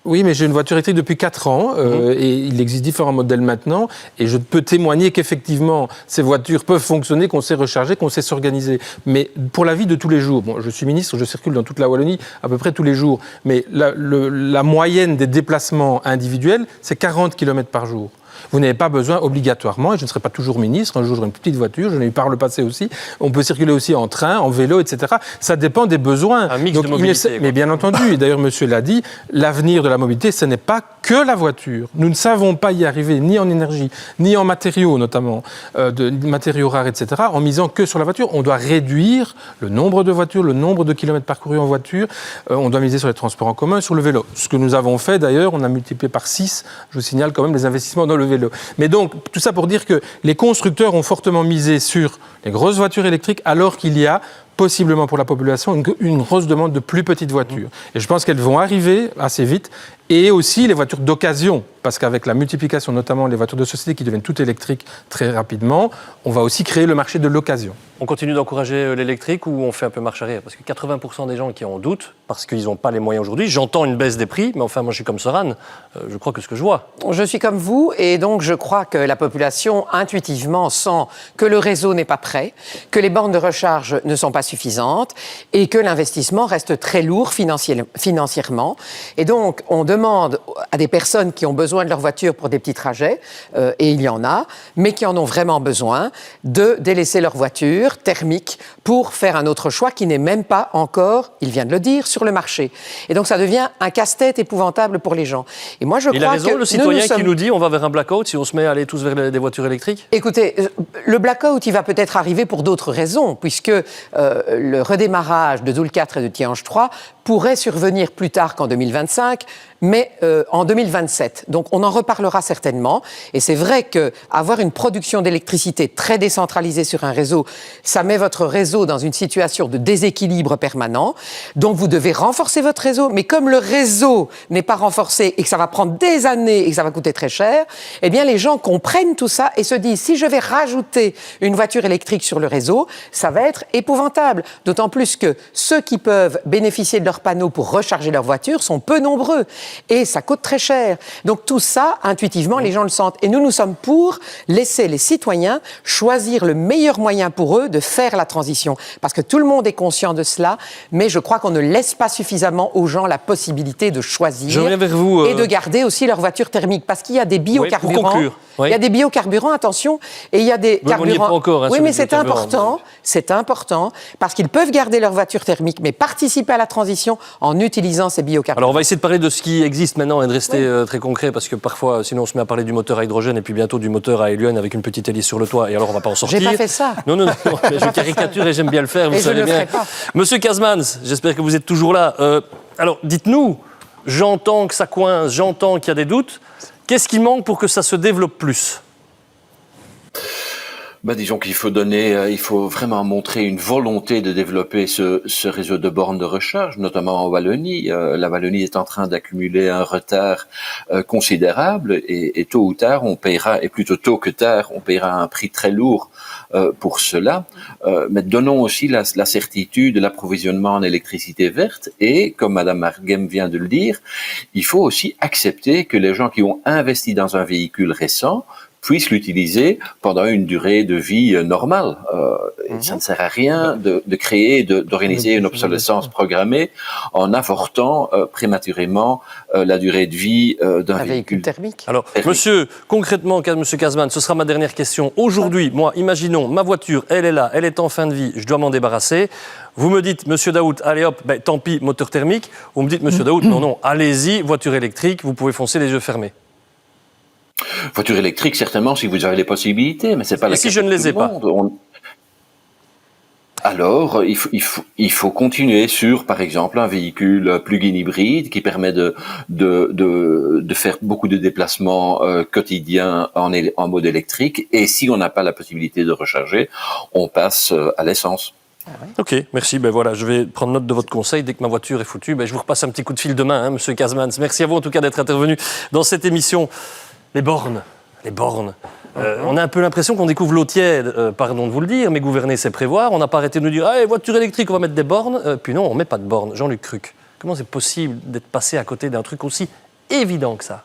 Oui, mais j'ai une voiture électrique depuis 4 ans et il existe différents modèles maintenant et je peux témoigner qu'effectivement ces voitures peuvent fonctionner, qu'on sait recharger, qu'on sait s'organiser. Mais pour la vie de tous les jours, bon, je suis ministre, je circule dans toute la Wallonie à peu près tous les jours, mais la moyenne des déplacements individuels, c'est 40 km par jour. Vous n'avez pas besoin obligatoirement, et je ne serai pas toujours ministre, un jour j'aurai une petite voiture, j'en ai eu par le passé aussi, on peut circuler aussi en train, en vélo, etc. Ça dépend des besoins. Un mix de mobilité. Mais bien entendu, et d'ailleurs monsieur l'a dit, l'avenir de la mobilité, ce n'est pas que la voiture. Nous ne savons pas y arriver, ni en énergie, ni en matériaux notamment, de matériaux rares, etc., en misant que sur la voiture. On doit réduire le nombre de voitures, le nombre de kilomètres parcourus en voiture, on doit miser sur les transports en commun, sur le vélo. Ce que nous avons fait d'ailleurs, on a multiplié par 6, je vous signale quand même, les investissements dans le vélo. Mais donc, tout ça pour dire que les constructeurs ont fortement misé sur les grosses voitures électriques alors qu'il y a possiblement pour la population, une grosse demande de plus petites voitures. Et je pense qu'elles vont arriver assez vite. Et aussi les voitures d'occasion, parce qu'avec la multiplication, notamment les voitures de société qui deviennent toutes électriques très rapidement, on va aussi créer le marché de l'occasion. On continue d'encourager l'électrique ou on fait un peu marche arrière? Parce que 80% des gens qui en doutent, parce qu'ils n'ont pas les moyens aujourd'hui, j'entends une baisse des prix, mais enfin moi je suis comme Soran, je crois que ce que je vois. Je suis comme vous et donc je crois que la population intuitivement sent que le réseau n'est pas prêt, que les bornes de recharge ne sont pas suffisantes et que l'investissement reste très lourd financièrement. Et donc on demande à des personnes qui ont besoin de leur voiture pour des petits trajets, et il y en a, mais qui en ont vraiment besoin, de délaisser leur voiture thermique pour faire un autre choix qui n'est même pas encore, il vient de le dire, sur le marché. Et donc ça devient un casse-tête épouvantable pour les gens. Et moi je crois il a raison, que le citoyen qui nous dit on va vers un blackout si on se met à aller tous vers des voitures électriques? Écoutez, le blackout, il va peut-être arriver pour d'autres raisons, puisque le redémarrage de Doel 4 et de Tihange 3 pourrait survenir plus tard qu'en 2025, mais en 2027. Donc on en reparlera certainement. Et c'est vrai qu'avoir une production d'électricité très décentralisée sur un réseau, ça met votre réseau dans une situation de déséquilibre permanent. Donc vous devez renforcer votre réseau. Mais comme le réseau n'est pas renforcé et que ça va prendre des années et que ça va coûter très cher, eh bien les gens comprennent tout ça et se disent si je vais rajouter une voiture électrique sur le réseau, ça va être épouvantable. D'autant plus que ceux qui peuvent bénéficier de leurs panneaux pour recharger leur voiture sont peu nombreux. Et ça coûte très cher. Donc tout ça, intuitivement, les gens le sentent. Et nous sommes pour laisser les citoyens choisir le meilleur moyen pour eux de faire la transition. Parce que tout le monde est conscient de cela, mais je crois qu'on ne laisse pas suffisamment aux gens la possibilité de choisir. Je reviens vers vous, et de garder aussi leur voiture thermique. Parce qu'il y a des biocarburants. Oui, pour conclure. Oui. Il y a des biocarburants, attention, et il y a des carburants. On n'y est pas encore, oui, mais c'est important, parce qu'ils peuvent garder leur voiture thermique, mais participer à la transition en utilisant ces biocarburants. Alors on va essayer de parler de ce qui existe maintenant et de rester très concret, parce que parfois, sinon on se met à parler du moteur à hydrogène et puis bientôt du moteur à hélium avec une petite hélice sur le toit, et alors on va pas en sortir. J'ai pas fait ça. Non, je caricature et j'aime bien le faire, vous savez bien. Monsieur Kazmans, j'espère que vous êtes toujours là. Alors dites-nous, j'entends que ça coince, j'entends qu'il y a des doutes. Qu'est-ce qui manque pour que ça se développe plus ? Disons qu'il faut il faut vraiment montrer une volonté de développer ce réseau de bornes de recharge, notamment en Wallonie. La Wallonie est en train d'accumuler un retard considérable et tôt ou tard, on paiera, et plutôt tôt que tard, on paiera un prix très lourd pour cela. Mais donnons aussi la certitude de l'approvisionnement en électricité verte et, comme Madame Margem vient de le dire, il faut aussi accepter que les gens qui ont investi dans un véhicule récent puissent l'utiliser pendant une durée de vie normale. Ça ne sert à rien de créer, d'organiser une obsolescence programmée en avortant prématurément la durée de vie d'un véhicule thermique. Alors, concrètement, monsieur Kazmans, ce sera ma dernière question. Aujourd'hui, moi, imaginons, ma voiture, elle est là, elle est en fin de vie, je dois m'en débarrasser. Vous me dites, monsieur Daoud, allez hop, tant pis, moteur thermique. Vous me dites, monsieur Daoud, non, allez-y, voiture électrique, vous pouvez foncer les yeux fermés. Voiture électrique, certainement, si vous avez les possibilités, mais c'est pas la question. Et si je ne les ai pas Alors, il faut continuer sur, par exemple, un véhicule plug-in hybride qui permet de faire beaucoup de déplacements quotidiens en mode électrique. Et si on n'a pas la possibilité de recharger, on passe à l'essence. Ok, merci. Voilà, je vais prendre note de votre conseil. Dès que ma voiture est foutue, je vous repasse un petit coup de fil demain, monsieur Kazmans. Merci à vous en tout cas d'être intervenu dans cette émission. Les bornes. On a un peu l'impression qu'on découvre l'eau tiède, pardon de vous le dire, mais gouverner c'est prévoir. On n'a pas arrêté de nous dire voiture électrique, on va mettre des bornes. Puis non, on ne met pas de bornes. Jean-Luc Cruc, comment c'est possible d'être passé à côté d'un truc aussi évident que ça ?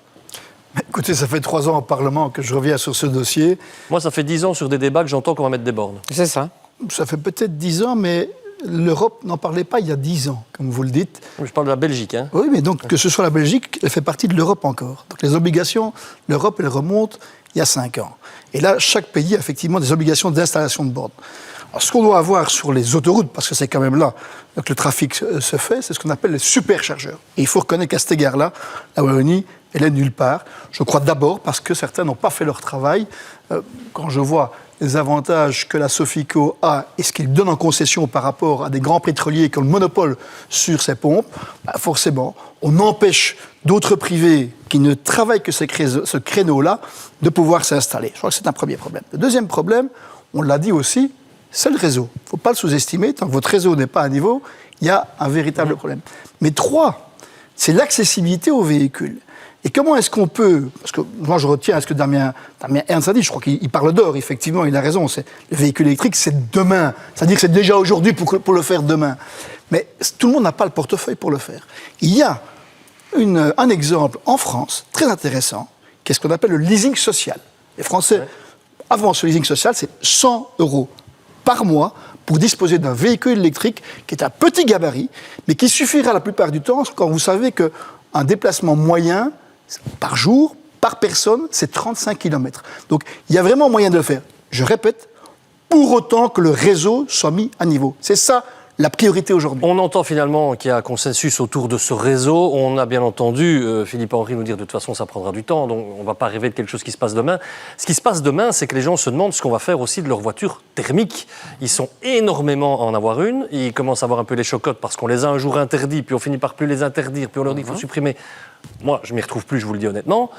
Écoutez, ça fait 3 ans au Parlement que je reviens sur ce dossier. Moi, ça fait 10 ans sur des débats que j'entends qu'on va mettre des bornes. C'est ça. Ça fait peut-être 10 ans, mais l'Europe n'en parlait pas il y a 10 ans, comme vous le dites. Je parle de la Belgique. Oui, mais donc que ce soit la Belgique, elle fait partie de l'Europe encore. Donc les obligations, l'Europe, elle remonte il y a 5 ans. Et là, chaque pays a effectivement des obligations d'installation de bornes. Alors, ce qu'on doit avoir sur les autoroutes, parce que c'est quand même là que le trafic se fait, c'est ce qu'on appelle les superchargeurs. Et il faut reconnaître qu'à cet égard-là, la Wallonie, elle est nulle part. Je crois d'abord parce que certains n'ont pas fait leur travail. Quand je vois les avantages que la Sofico a et ce qu'il donne en concession par rapport à des grands pétroliers qui ont le monopole sur ces pompes, forcément, on empêche d'autres privés qui ne travaillent que ce créneau-là de pouvoir s'installer. Je crois que c'est un premier problème. Le deuxième problème, on l'a dit aussi, c'est le réseau. Il ne faut pas le sous-estimer. Tant que votre réseau n'est pas à niveau, il y a un véritable problème. Mais 3, c'est l'accessibilité aux véhicules. Et comment est-ce qu'on peut... Parce que moi, je retiens ce que Damien Ernst a dit. Je crois qu'il parle d'or, effectivement, il a raison. Le véhicule électrique, c'est demain. C'est-à-dire que c'est déjà aujourd'hui pour le faire demain. Mais tout le monde n'a pas le portefeuille pour le faire. Il y a un exemple en France, très intéressant, qui est ce qu'on appelle le leasing social. Les Français, avant ce leasing social, c'est 100 € par mois pour disposer d'un véhicule électrique qui est un petit gabarit, mais qui suffira la plupart du temps quand vous savez qu'un déplacement moyen par jour, par personne, c'est 35 km. Donc, il y a vraiment moyen de le faire. Je répète, pour autant que le réseau soit mis à niveau. C'est ça la priorité aujourd'hui. On entend finalement qu'il y a un consensus autour de ce réseau. On a bien entendu Philippe Henry nous dire de toute façon ça prendra du temps, donc on ne va pas rêver de quelque chose qui se passe demain. Ce qui se passe demain, c'est que les gens se demandent ce qu'on va faire aussi de leur voiture thermique. Ils sont énormément à en avoir une, ils commencent à avoir un peu les chocottes parce qu'on les a un jour interdits, puis on finit par plus les interdire, puis on leur dit qu'il faut supprimer. Moi, je ne m'y retrouve plus, je vous le dis honnêtement.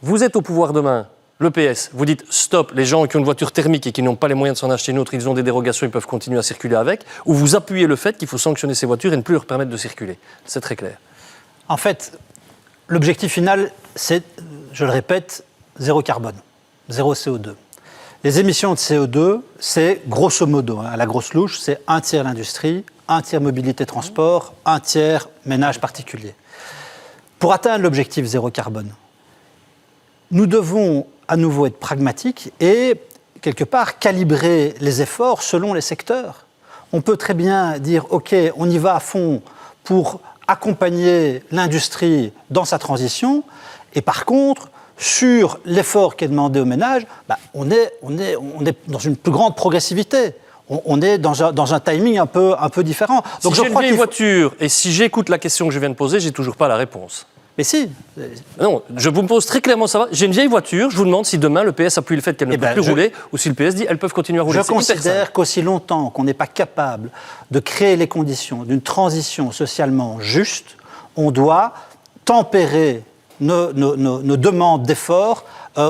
Vous êtes au pouvoir demain. Le PS, vous dites stop, les gens qui ont une voiture thermique et qui n'ont pas les moyens de s'en acheter une autre, ils ont des dérogations, ils peuvent continuer à circuler avec, ou vous appuyez le fait qu'il faut sanctionner ces voitures et ne plus leur permettre de circuler. C'est très clair. En fait, l'objectif final, c'est, je le répète, zéro carbone, zéro CO2. Les émissions de CO2, c'est grosso modo, à la grosse louche, c'est 1/3 l'industrie, 1/3 mobilité transport, 1/3 ménage particulier. Pour atteindre l'objectif zéro carbone, nous devons à nouveau être pragmatiques et, quelque part, calibrer les efforts selon les secteurs. On peut très bien dire, OK, on y va à fond pour accompagner l'industrie dans sa transition, et par contre, sur l'effort qui est demandé aux ménages, on est dans une plus grande progressivité. On est dans un timing un peu différent. Donc si j'ai une vieille voiture, et si j'écoute la question que je viens de poser, j'ai toujours pas la réponse. Mais si. Non, je vous pose très clairement ça. J'ai une vieille voiture, je vous demande si demain le PS appuie le fait qu'elle ne peut plus rouler, ou si le PS dit elles peuvent continuer à rouler. Je considère qu'aussi longtemps qu'on n'est pas capable de créer les conditions d'une transition socialement juste, on doit tempérer nos demandes d'efforts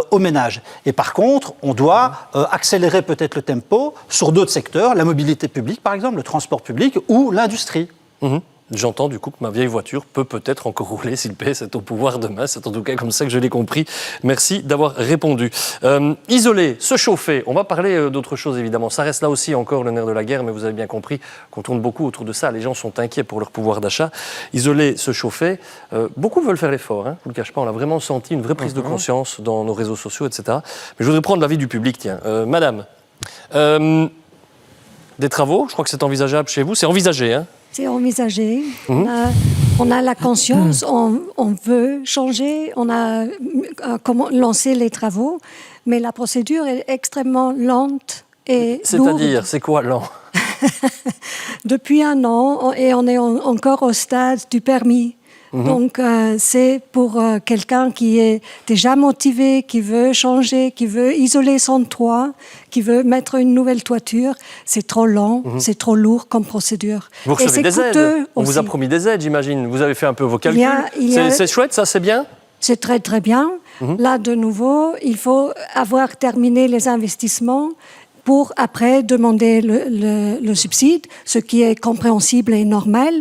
aux ménages. Et par contre, on doit accélérer peut-être le tempo sur d'autres secteurs, la mobilité publique par exemple, le transport public ou l'industrie. J'entends du coup que ma vieille voiture peut peut-être encore rouler si le PS est au pouvoir demain. C'est en tout cas comme ça que je l'ai compris. Merci d'avoir répondu. Isoler, se chauffer, on va parler d'autre chose évidemment. Ça reste là aussi encore le nerf de la guerre, mais vous avez bien compris qu'on tourne beaucoup autour de ça. Les gens sont inquiets pour leur pouvoir d'achat. Isoler, se chauffer, beaucoup veulent faire l'effort. Je ne vous le cache pas, on a vraiment senti une vraie prise de conscience dans nos réseaux sociaux, etc. Mais je voudrais prendre l'avis du public, tiens. Madame, des travaux, je crois que c'est envisageable chez vous. C'est envisagé, hein? C'est envisagé. On a la conscience, on veut changer, on a lancé les travaux, mais la procédure est extrêmement lente et C'est-à-dire, c'est quoi lent? Depuis 1 an, et on est encore au stade du permis. Donc, c'est pour quelqu'un qui est déjà motivé, qui veut changer, qui veut isoler son toit, qui veut mettre une nouvelle toiture. C'est trop lent, c'est trop lourd comme procédure. Vous recevez des aides. On vous a promis des aides, j'imagine. Vous avez fait un peu vos calculs. C'est chouette, ça, c'est bien? C'est très, très bien. Là, de nouveau, il faut avoir terminé les investissements pour après demander le subside, ce qui est compréhensible et normal.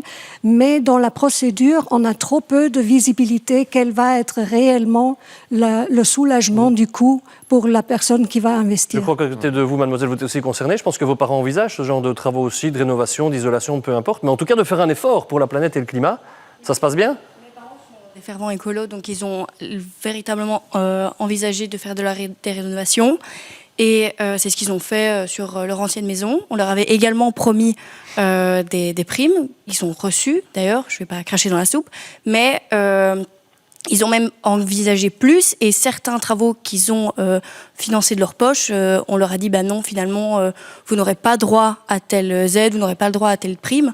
Mais dans la procédure, on a trop peu de visibilité. Quel va être réellement le soulagement du coût pour la personne qui va investir? Je crois qu'à côté de vous, mademoiselle, vous êtes aussi concernée. Je pense que vos parents envisagent ce genre de travaux aussi, de rénovation, d'isolation, peu importe. Mais en tout cas, de faire un effort pour la planète et le climat. Ça se passe bien? Des fervents écolos, donc ils ont véritablement envisagé de faire des rénovations. Et c'est ce qu'ils ont fait sur leur ancienne maison. On leur avait également promis des primes. Ils ont reçu, d'ailleurs, je ne vais pas cracher dans la soupe, mais ils ont même envisagé plus. Et certains travaux qu'ils ont financés de leur poche, on leur a dit, non, finalement, vous n'aurez pas droit à telle aide, vous n'aurez pas le droit à telle prime.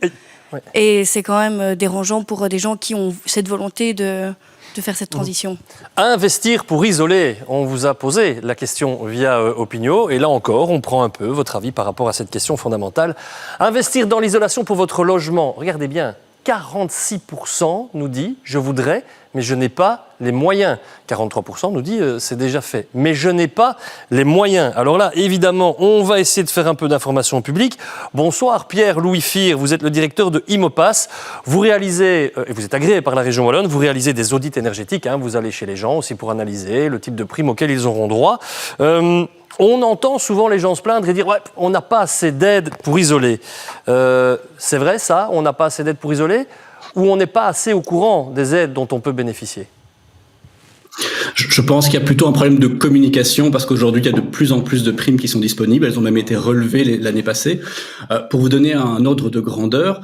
Et c'est quand même dérangeant pour des gens qui ont cette volonté de faire cette transition. Investir pour isoler, on vous a posé la question via Opinio, et là encore, on prend un peu votre avis par rapport à cette question fondamentale. Investir dans l'isolation pour votre logement, regardez bien, 46% nous dit « je voudrais », mais je n'ai pas les moyens. 43% nous dit c'est déjà fait. Mais je n'ai pas les moyens. Alors là, évidemment, on va essayer de faire un peu d'information publique. Bonsoir Pierre-Louis Fir, vous êtes le directeur de Imopas. Vous réalisez, et vous êtes agréé par la région Wallonne, vous réalisez des audits énergétiques. Vous allez chez les gens aussi pour analyser le type de prime auquel ils auront droit. On entend souvent les gens se plaindre et dire ouais, on n'a pas assez d'aide pour isoler. C'est vrai ça, on n'a pas assez d'aide pour isoler, ou on n'est pas assez au courant des aides dont on peut bénéficier? Je pense qu'il y a plutôt un problème de communication parce qu'aujourd'hui, il y a de plus en plus de primes qui sont disponibles. Elles ont même été relevées l'année passée. Pour vous donner un ordre de grandeur,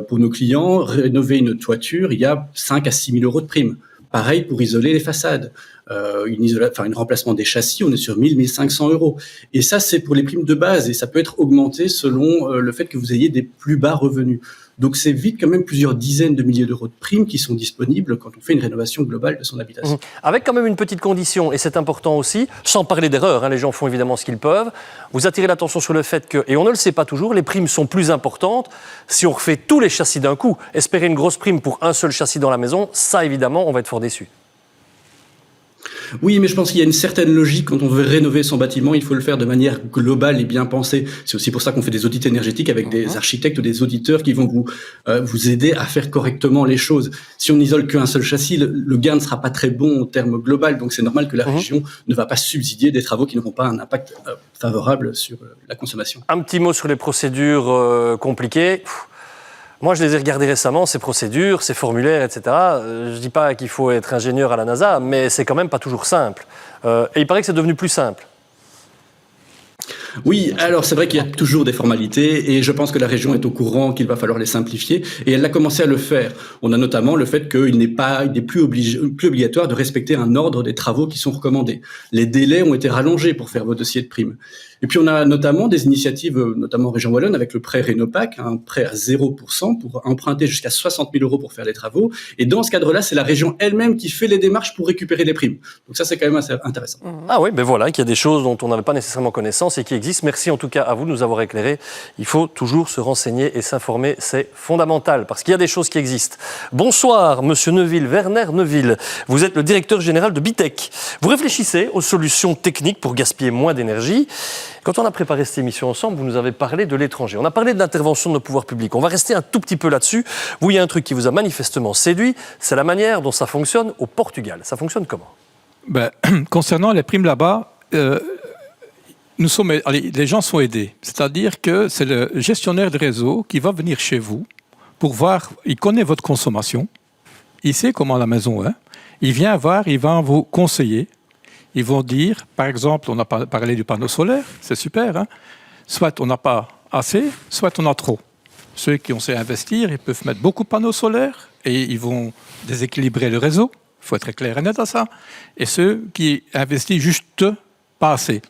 pour nos clients, rénover une toiture, il y a 5 à 6 000 euros de primes. Pareil pour isoler les façades. Un remplacement des châssis, on est sur 1 500 euros. Et ça, c'est pour les primes de base et ça peut être augmenté selon le fait que vous ayez des plus bas revenus. Donc c'est vite quand même plusieurs dizaines de milliers d'euros de primes qui sont disponibles quand on fait une rénovation globale de son habitation. Avec quand même une petite condition, et c'est important aussi, sans parler d'erreur, les gens font évidemment ce qu'ils peuvent, vous attirez l'attention sur le fait que, et on ne le sait pas toujours, les primes sont plus importantes si on refait tous les châssis d'un coup. Espérer une grosse prime pour un seul châssis dans la maison, ça évidemment, on va être fort déçu. Oui, mais je pense qu'il y a une certaine logique. Quand on veut rénover son bâtiment, il faut le faire de manière globale et bien pensée. C'est aussi pour ça qu'on fait des audits énergétiques avec des architectes ou des auditeurs qui vont vous aider à faire correctement les choses. Si on n'isole qu'un seul châssis, le gain ne sera pas très bon en termes global. Donc c'est normal que la région ne va pas subsidier des travaux qui n'auront pas un impact favorable sur la consommation. Un petit mot sur les procédures compliquées. Moi, je les ai regardées récemment, ces procédures, ces formulaires, etc. Je ne dis pas qu'il faut être ingénieur à la NASA, mais c'est quand même pas toujours simple. Et il paraît que c'est devenu plus simple. Oui, alors c'est vrai qu'il y a toujours des formalités et je pense que la région est au courant qu'il va falloir les simplifier et elle a commencé à le faire. On a notamment le fait qu'il n'est plus obligatoire de respecter un ordre des travaux qui sont recommandés. Les délais ont été rallongés pour faire vos dossiers de primes. Et puis on a notamment des initiatives, notamment en région Wallonne, avec le prêt Rénopac, un prêt à 0% pour emprunter jusqu'à 60 000 euros pour faire les travaux. Et dans ce cadre-là, c'est la région elle-même qui fait les démarches pour récupérer les primes. Donc ça, c'est quand même assez intéressant. Ah oui, ben voilà, qu'il y a des choses dont on n'avait pas nécessairement connaissance et qui existent. Merci en tout cas à vous de nous avoir éclairés. Il faut toujours se renseigner et s'informer, c'est fondamental, parce qu'il y a des choses qui existent. Bonsoir, monsieur Neuville, Werner Neuville. Vous êtes le directeur général de Bitec. Vous réfléchissez aux solutions techniques pour gaspiller moins d'énergie. Quand on a préparé cette émission ensemble, vous nous avez parlé de l'étranger. On a parlé de l'intervention de nos pouvoirs publics. On va rester un tout petit peu là-dessus. Vous, il y a un truc qui vous a manifestement séduit, c'est la manière dont ça fonctionne au Portugal. Ça fonctionne comment ? Concernant les primes là-bas, les gens sont aidés. C'est-à-dire que c'est le gestionnaire de réseau qui va venir chez vous pour voir, il connaît votre consommation, il sait comment la maison est, il vient voir, il va vous conseiller. Ils vont dire, par exemple, on a parlé du panneau solaire, c'est super, soit on n'a pas assez, soit on a trop. Ceux qui ont sait investir, ils peuvent mettre beaucoup de panneaux solaires et ils vont déséquilibrer le réseau, il faut être clair et net à ça. Et ceux qui investissent juste pas assez.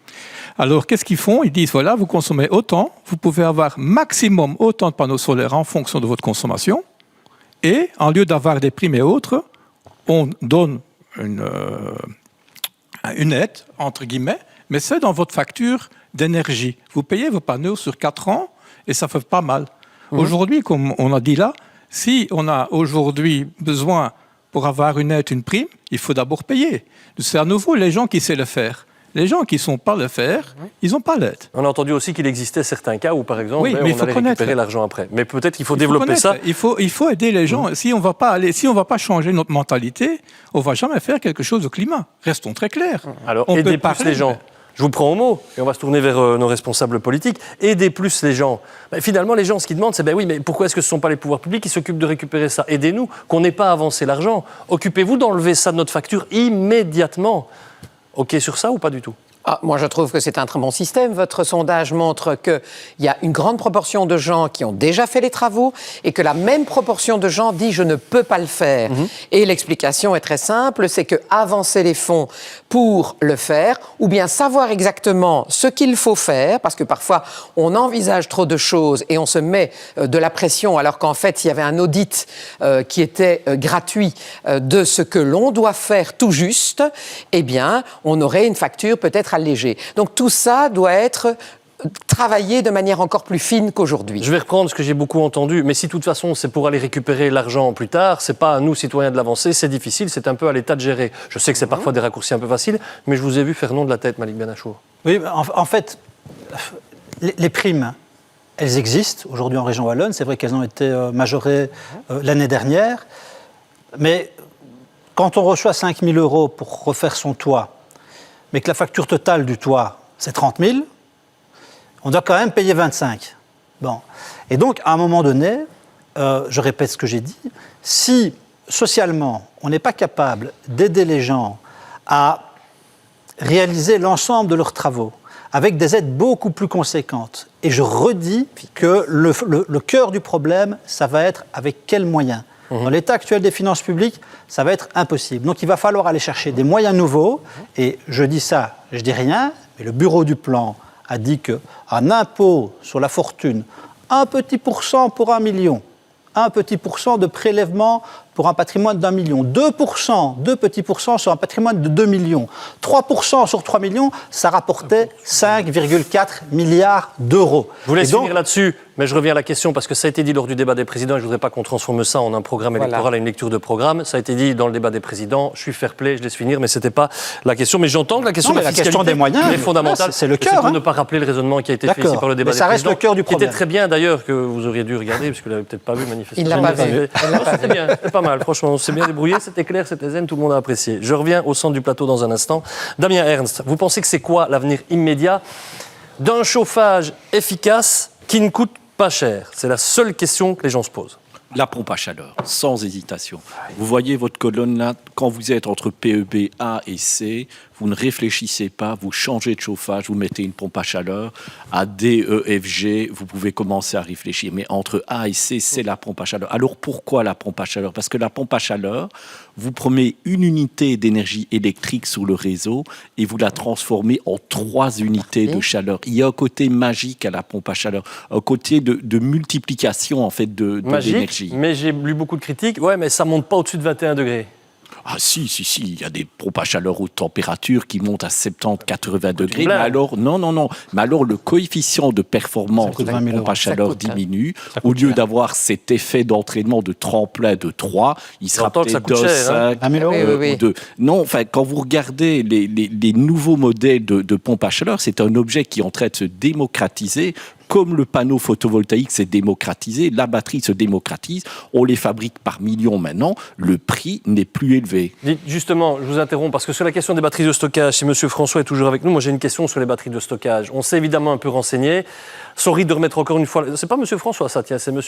Alors, qu'est-ce qu'ils font ? Ils disent, voilà, vous consommez autant, vous pouvez avoir maximum autant de panneaux solaires en fonction de votre consommation et en lieu d'avoir des primes et autres, on donne une aide, entre guillemets, mais c'est dans votre facture d'énergie. Vous payez vos panneaux sur 4 ans et ça fait pas mal. Aujourd'hui, comme on a dit là, si on a aujourd'hui besoin pour avoir une aide, une prime, il faut d'abord payer. C'est à nouveau les gens qui savent le faire. Les gens qui ne sont pas le faire, ils n'ont pas l'aide. On a entendu aussi qu'il existait certains cas où, par exemple, mais on allait récupérer l'argent après. Mais peut-être qu'il faut développer ça. Il faut aider les gens. Si on va pas changer notre mentalité, on ne va jamais faire quelque chose au climat. Restons très clairs. Alors, aidez plus les gens. Je vous prends au mot, et on va se tourner vers nos responsables politiques. Aidez plus les gens. Finalement, les gens, ce qu'ils demandent, c'est oui, mais pourquoi est-ce que ce ne sont pas les pouvoirs publics qui s'occupent de récupérer ça ? Aidez-nous, qu'on n'ait pas avancé l'argent. Occupez-vous d'enlever ça de notre facture immédiatement. OK sur ça ou pas du tout ? Moi, je trouve que c'est un très bon système. Votre sondage montre qu'il y a une grande proportion de gens qui ont déjà fait les travaux et que la même proportion de gens dit « je ne peux pas le faire ». Et l'explication est très simple, c'est que avancer les fonds pour le faire ou bien savoir exactement ce qu'il faut faire, parce que parfois on envisage trop de choses et on se met de la pression alors qu'en fait il y avait un audit qui était gratuit de ce que l'on doit faire tout juste, eh bien on aurait une facture peut-être allégée. Donc tout ça doit être travailler de manière encore plus fine qu'aujourd'hui. Je vais reprendre ce que j'ai beaucoup entendu, mais si de toute façon c'est pour aller récupérer l'argent plus tard, c'est pas à nous citoyens de l'avancer, c'est difficile, c'est un peu à l'État de gérer. Je sais que c'est parfois des raccourcis un peu faciles, mais je vous ai vu faire non de la tête, Malik Benachour. Oui, en fait, les primes, elles existent aujourd'hui en région wallonne. C'est vrai qu'elles ont été majorées l'année dernière, mais quand on reçoit 5 000 € pour refaire son toit, mais que la facture totale du toit, c'est 30 000, on doit quand même payer 25. Bon. Et donc, à un moment donné, je répète ce que j'ai dit, si socialement, on n'est pas capable d'aider les gens à réaliser l'ensemble de leurs travaux avec des aides beaucoup plus conséquentes, et je redis que le cœur du problème, ça va être avec quels moyens. Dans l'état actuel des finances publiques, ça va être impossible. Donc il va falloir aller chercher des moyens nouveaux, et je dis ça, je dis rien, mais le bureau du plan a dit qu'un impôt sur la fortune, 1 petit % pour 1 million, 1 petit % de prélèvement pour un patrimoine d'1 million, 2%, 2 petits pourcents sur un patrimoine de 2 millions, 3% sur 3 millions, ça rapportait 5,4 milliards d'euros. Je vous laisse finir là-dessus, mais je reviens à la question parce que ça a été dit lors du débat des présidents et je ne voudrais pas qu'on transforme ça en un programme électoral, à une lecture de programme. Ça a été dit dans le débat des présidents, je suis fair play, je laisse finir, mais ce n'était pas la question. Mais j'entends que la question de la fiscalité des moyens est fondamentale. C'est le cœur. C'est pour ne pas rappeler le raisonnement qui a été fait ici par le débat des présidents. Ça reste le cœur du problème. Qui était très bien d'ailleurs, que vous auriez dû regarder, parce que vous ne l'avez peut-être pas vu manifestement. Il ne l'a pas vu. C'était bien, c'était pas mal, franchement, on s'est bien débrouillé, c'était clair, c'était zen, tout le monde a apprécié. Je reviens au centre du plateau dans un instant. Damien Ernst, vous pensez que c'est quoi l'avenir immédiat d'un chauffage efficace qui ne coûte pas cher? C'est la seule question que les gens se posent. La pompe à chaleur, sans hésitation. Vous voyez votre colonne là, quand vous êtes entre PEB A et C, vous ne réfléchissez pas, vous changez de chauffage, vous mettez une pompe à chaleur. À D, E, F, G, vous pouvez commencer à réfléchir. Mais entre A et C, c'est la pompe à chaleur. Alors pourquoi la pompe à chaleur? Parce que la pompe à chaleur vous promet une unité d'énergie électrique sur le réseau et vous la transformez en 3 unités de chaleur. Il y a un côté magique à la pompe à chaleur, un côté de multiplication en fait de l'énergie. Mais j'ai lu beaucoup de critiques. Ouais, mais ça monte pas au-dessus de 21 degrés. Ah si, il y a des pompes à chaleur haute température qui montent à 70-80 degrés. Mais alors, non. Mais alors, le coefficient de performance de la pompe à chaleur diminue. Au lieu d'avoir cet effet d'entraînement de tremplin de 3, il sera peut-être de 5 ou 2. Non, enfin, quand vous regardez les nouveaux modèles de pompes à chaleur, c'est un objet qui est en train de se démocratiser. Comme le panneau photovoltaïque s'est démocratisé, la batterie se démocratise, on les fabrique par millions maintenant, le prix n'est plus élevé. Justement, je vous interromps parce que sur la question des batteries de stockage, si M. François est toujours avec nous, moi j'ai une question sur les batteries de stockage. On s'est évidemment un peu renseigné. Sorry de remettre encore une fois... C'est pas M. François ça, tiens, c'est M.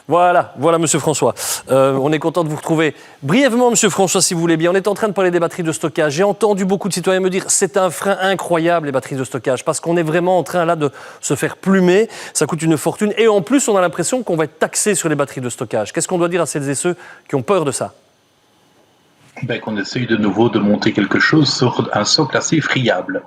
Voilà M. François. On est content de vous retrouver. Brièvement, M. François, si vous voulez bien, on est en train de parler des batteries de stockage. J'ai entendu beaucoup de citoyens me dire c'est un frein incroyable, les batteries de stockage, parce qu'on est vraiment en train là de se faire plumer, ça coûte une fortune, et en plus on a l'impression qu'on va être taxé sur les batteries de stockage. Qu'est-ce qu'on doit dire à celles et ceux qui ont peur de ça? Qu'on essaye de nouveau de monter quelque chose sur un socle assez friable.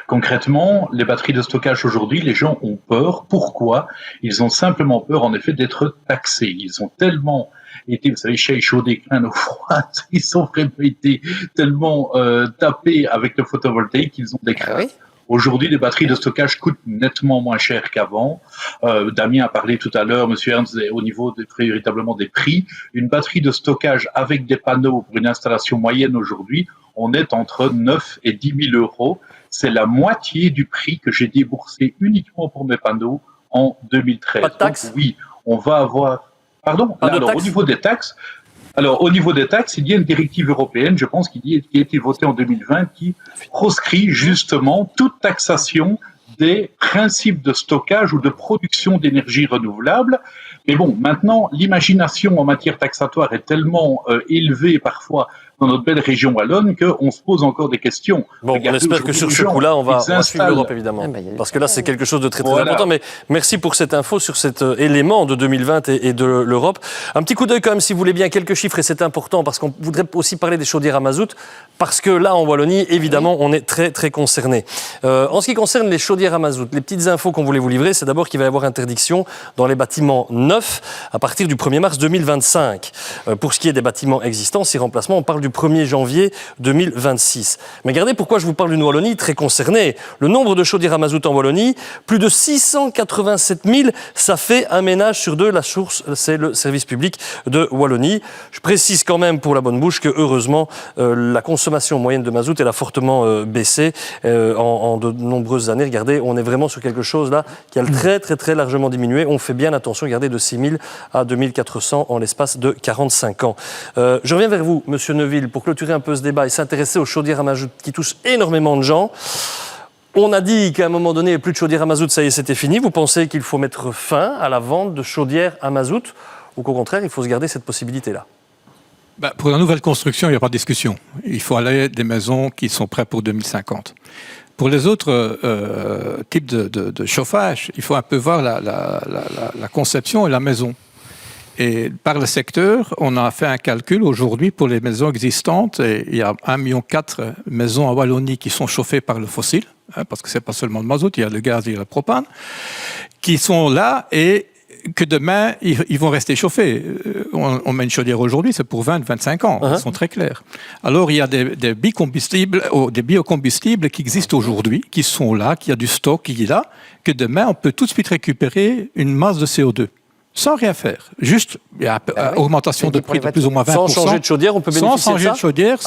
Concrètement, les batteries de stockage aujourd'hui, les gens ont peur. Pourquoi? Ils ont simplement peur, en effet, d'être taxés. Ils ont tellement été, vous savez, chat échaudé, plein d'eau froide, ils ont vraiment été tellement tapés avec le photovoltaïque qu'ils ont des craintes. Aujourd'hui, les batteries de stockage coûtent nettement moins cher qu'avant. Damien a parlé tout à l'heure, Monsieur Ernst, au niveau véritablement des prix. Une batterie de stockage avec des panneaux pour une installation moyenne aujourd'hui, on est entre 9 et 10 000 euros. C'est la moitié du prix que j'ai déboursé uniquement pour mes panneaux en 2013. Pas de taxes? Donc, oui, on va avoir... Pardon? Alors, au niveau des taxes... Alors, au niveau des taxes, il y a une directive européenne, je pense, qui a été votée en 2020, qui proscrit justement toute taxation des principes de stockage ou de production d'énergie renouvelable. Mais bon, maintenant, l'imagination en matière taxatoire est tellement élevée parfois dans notre belle région wallonne qu'on se pose encore des questions. Bon, on espère que sur ce coup-là, on va suivre l'Europe, évidemment. Parce que là, c'est quelque chose de très, très important. Mais merci pour cette info sur cet élément de 2020 et de l'Europe. Un petit coup d'œil quand même, si vous voulez bien, quelques chiffres, et c'est important, parce qu'on voudrait aussi parler des chaudières à mazout, parce que là, en Wallonie, évidemment, on est très, très concernés. En ce qui concerne les chaudières à mazout, les petites infos qu'on voulait vous livrer, c'est d'abord qu'il va y avoir interdiction dans les bâtiments neufs à partir du 1er mars 2025. Pour ce qui est des bâtiments existants, si remplacement, on parle du 1er janvier 2026. Mais regardez pourquoi je vous parle d'une Wallonie très concernée. Le nombre de chaudières à mazout en Wallonie, plus de 687 000, ça fait un ménage sur deux. La source, c'est le service public de Wallonie. Je précise quand même pour la bonne bouche que heureusement, la consommation moyenne de mazout, elle a fortement baissé en de nombreuses années. Regardez, on est vraiment sur quelque chose là qui a très largement diminué. On fait bien attention, regardez, de 6 000 à 2 400 en l'espace de 45 ans. Je reviens vers vous, Monsieur Neuville, pour clôturer un peu ce débat et s'intéresser aux chaudières à mazout qui touchent énormément de gens. On a dit qu'à un moment donné, plus de chaudières à mazout, ça y est, c'était fini. Vous pensez qu'il faut mettre fin à la vente de chaudières à mazout ou qu'au contraire, il faut se garder cette possibilité-là? Pour la nouvelle construction, il n'y a pas de discussion. Il faut aller des maisons qui sont prêtes pour 2050. Pour les autres types de chauffage, il faut un peu voir la conception et la maison. Et par le secteur, on a fait un calcul aujourd'hui pour les maisons existantes. Et il y a 1,4 million de maisons en Wallonie qui sont chauffées par le fossile, parce que ce n'est pas seulement le mazout, il y a le gaz et le propane, qui sont là et que demain, ils vont rester chauffés. On met une chaudière aujourd'hui, c'est pour 20-25 ans, ils sont très clairs. Alors, il y a des biocombustibles qui existent aujourd'hui, qui sont là, qui a du stock qui est là, que demain, on peut tout de suite récupérer une masse de CO2. Sans rien faire. Juste, il y a augmentation de prix de plus ou moins 20%. Sans changer de chaudière, on peut bénéficier de ça? Sans changer de chaudière,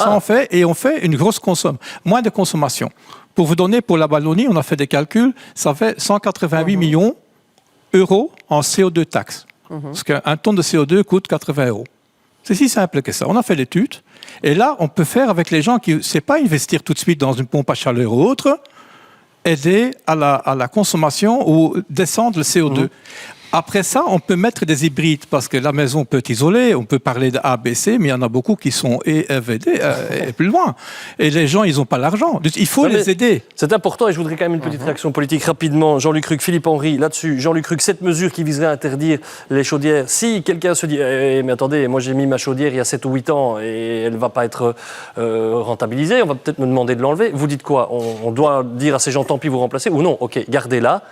et on fait une grosse consomme. Moins de consommation. Pour vous donner, pour la Wallonie, on a fait des calculs, ça fait 188 millions d'euros en CO2 taxes. Parce qu'un tonne de CO2 coûte 80 €. C'est si simple que ça. On a fait l'étude. Et là, on peut faire avec les gens qui ne savent pas investir tout de suite dans une pompe à chaleur ou autre, aider à la consommation ou descendre le CO2. Après ça, on peut mettre des hybrides parce que la maison peut être isolée. On peut parler de A, B, C, mais il y en a beaucoup qui sont E, F et D et plus loin. Et les gens, ils n'ont pas l'argent. Il faut les aider. C'est important et je voudrais quand même une petite réaction politique rapidement. Jean-Luc Ruc, Philippe Henry, là-dessus. Jean-Luc Ruc, cette mesure qui viserait à interdire les chaudières, si quelqu'un se dit mais attendez, moi j'ai mis ma chaudière il y a 7 ou 8 ans et elle ne va pas être rentabilisée, on va peut-être me demander de l'enlever. Vous dites quoi? On doit dire à ces gens, tant pis, vous remplacez? Ou non, ok, gardez-la,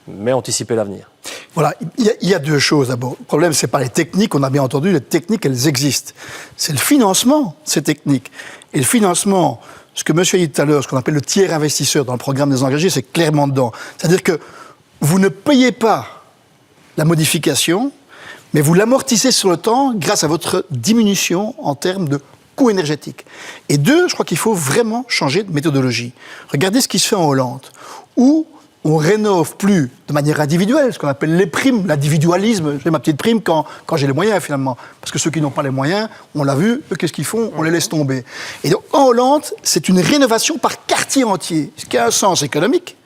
mais anticipez l'avenir. Voilà, il y a deux choses d'abord. Le problème, ce n'est pas les techniques, on a bien entendu, les techniques, elles existent. C'est le financement, ces techniques. Et le financement, ce que monsieur a dit tout à l'heure, ce qu'on appelle le tiers investisseur dans le programme des engagés, c'est clairement dedans. C'est-à-dire que vous ne payez pas la modification, mais vous l'amortissez sur le temps grâce à votre diminution en termes de coût énergétique. Et deux, je crois qu'il faut vraiment changer de méthodologie. Regardez ce qui se fait en Hollande, où on rénove plus de manière individuelle, ce qu'on appelle les primes, l'individualisme. J'ai ma petite prime quand j'ai les moyens, finalement. Parce que ceux qui n'ont pas les moyens, on l'a vu, eux, qu'est-ce qu'ils font? On les laisse tomber. Et donc, en Hollande, c'est une rénovation par quartier entier, ce qui a un sens économique,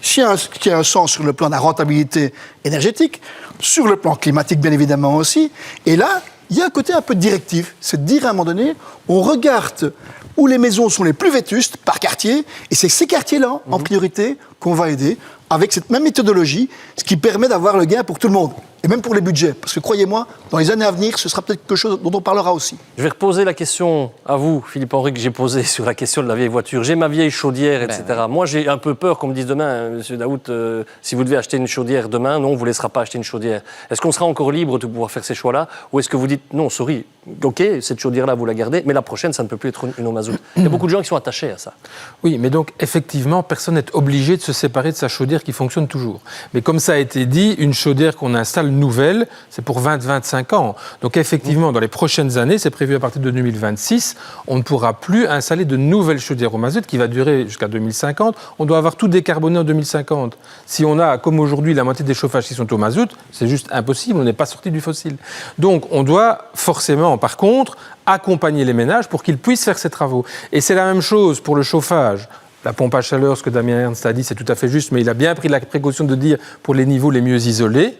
ce qui a un sens sur le plan de la rentabilité énergétique, sur le plan climatique, bien évidemment aussi. Et là, il y a un côté un peu directif. C'est de dire, à un moment donné, on regarde où les maisons sont les plus vétustes par quartier, et c'est ces quartiers-là, en priorité, qu'on va aider avec cette même méthodologie, ce qui permet d'avoir le gain pour tout le monde, et même pour les budgets. Parce que croyez-moi, dans les années à venir, ce sera peut-être quelque chose dont on parlera aussi. Je vais reposer la question à vous, Philippe Henry, que j'ai posée sur la question de la vieille voiture. J'ai ma vieille chaudière, etc. Moi, j'ai un peu peur qu'on me dise demain, Monsieur Daoud, si vous devez acheter une chaudière demain, non, on ne vous laissera pas acheter une chaudière. Est-ce qu'on sera encore libre de pouvoir faire ces choix-là? Ou est-ce que vous dites, non, sorry, ok, cette chaudière-là, vous la gardez, mais la prochaine, ça ne peut plus être une au mazout? Il y a beaucoup de gens qui sont attachés à ça. Oui, mais donc, effectivement, personne n'est obligé de se séparer de sa chaudière qui fonctionne toujours. Mais comme ça a été dit, une chaudière qu'on installe nouvelle, c'est pour 20-25 ans. Donc effectivement, dans les prochaines années, c'est prévu à partir de 2026, on ne pourra plus installer de nouvelles chaudières au mazout qui va durer jusqu'à 2050. On doit avoir tout décarboné en 2050. Si on a, comme aujourd'hui, la moitié des chauffages qui sont au mazout, c'est juste impossible, on n'est pas sorti du fossile. Donc on doit forcément, par contre, accompagner les ménages pour qu'ils puissent faire ces travaux. Et c'est la même chose pour le chauffage. La pompe à chaleur, ce que Damien Ernst a dit, c'est tout à fait juste, mais il a bien pris la précaution de dire pour les niveaux les mieux isolés.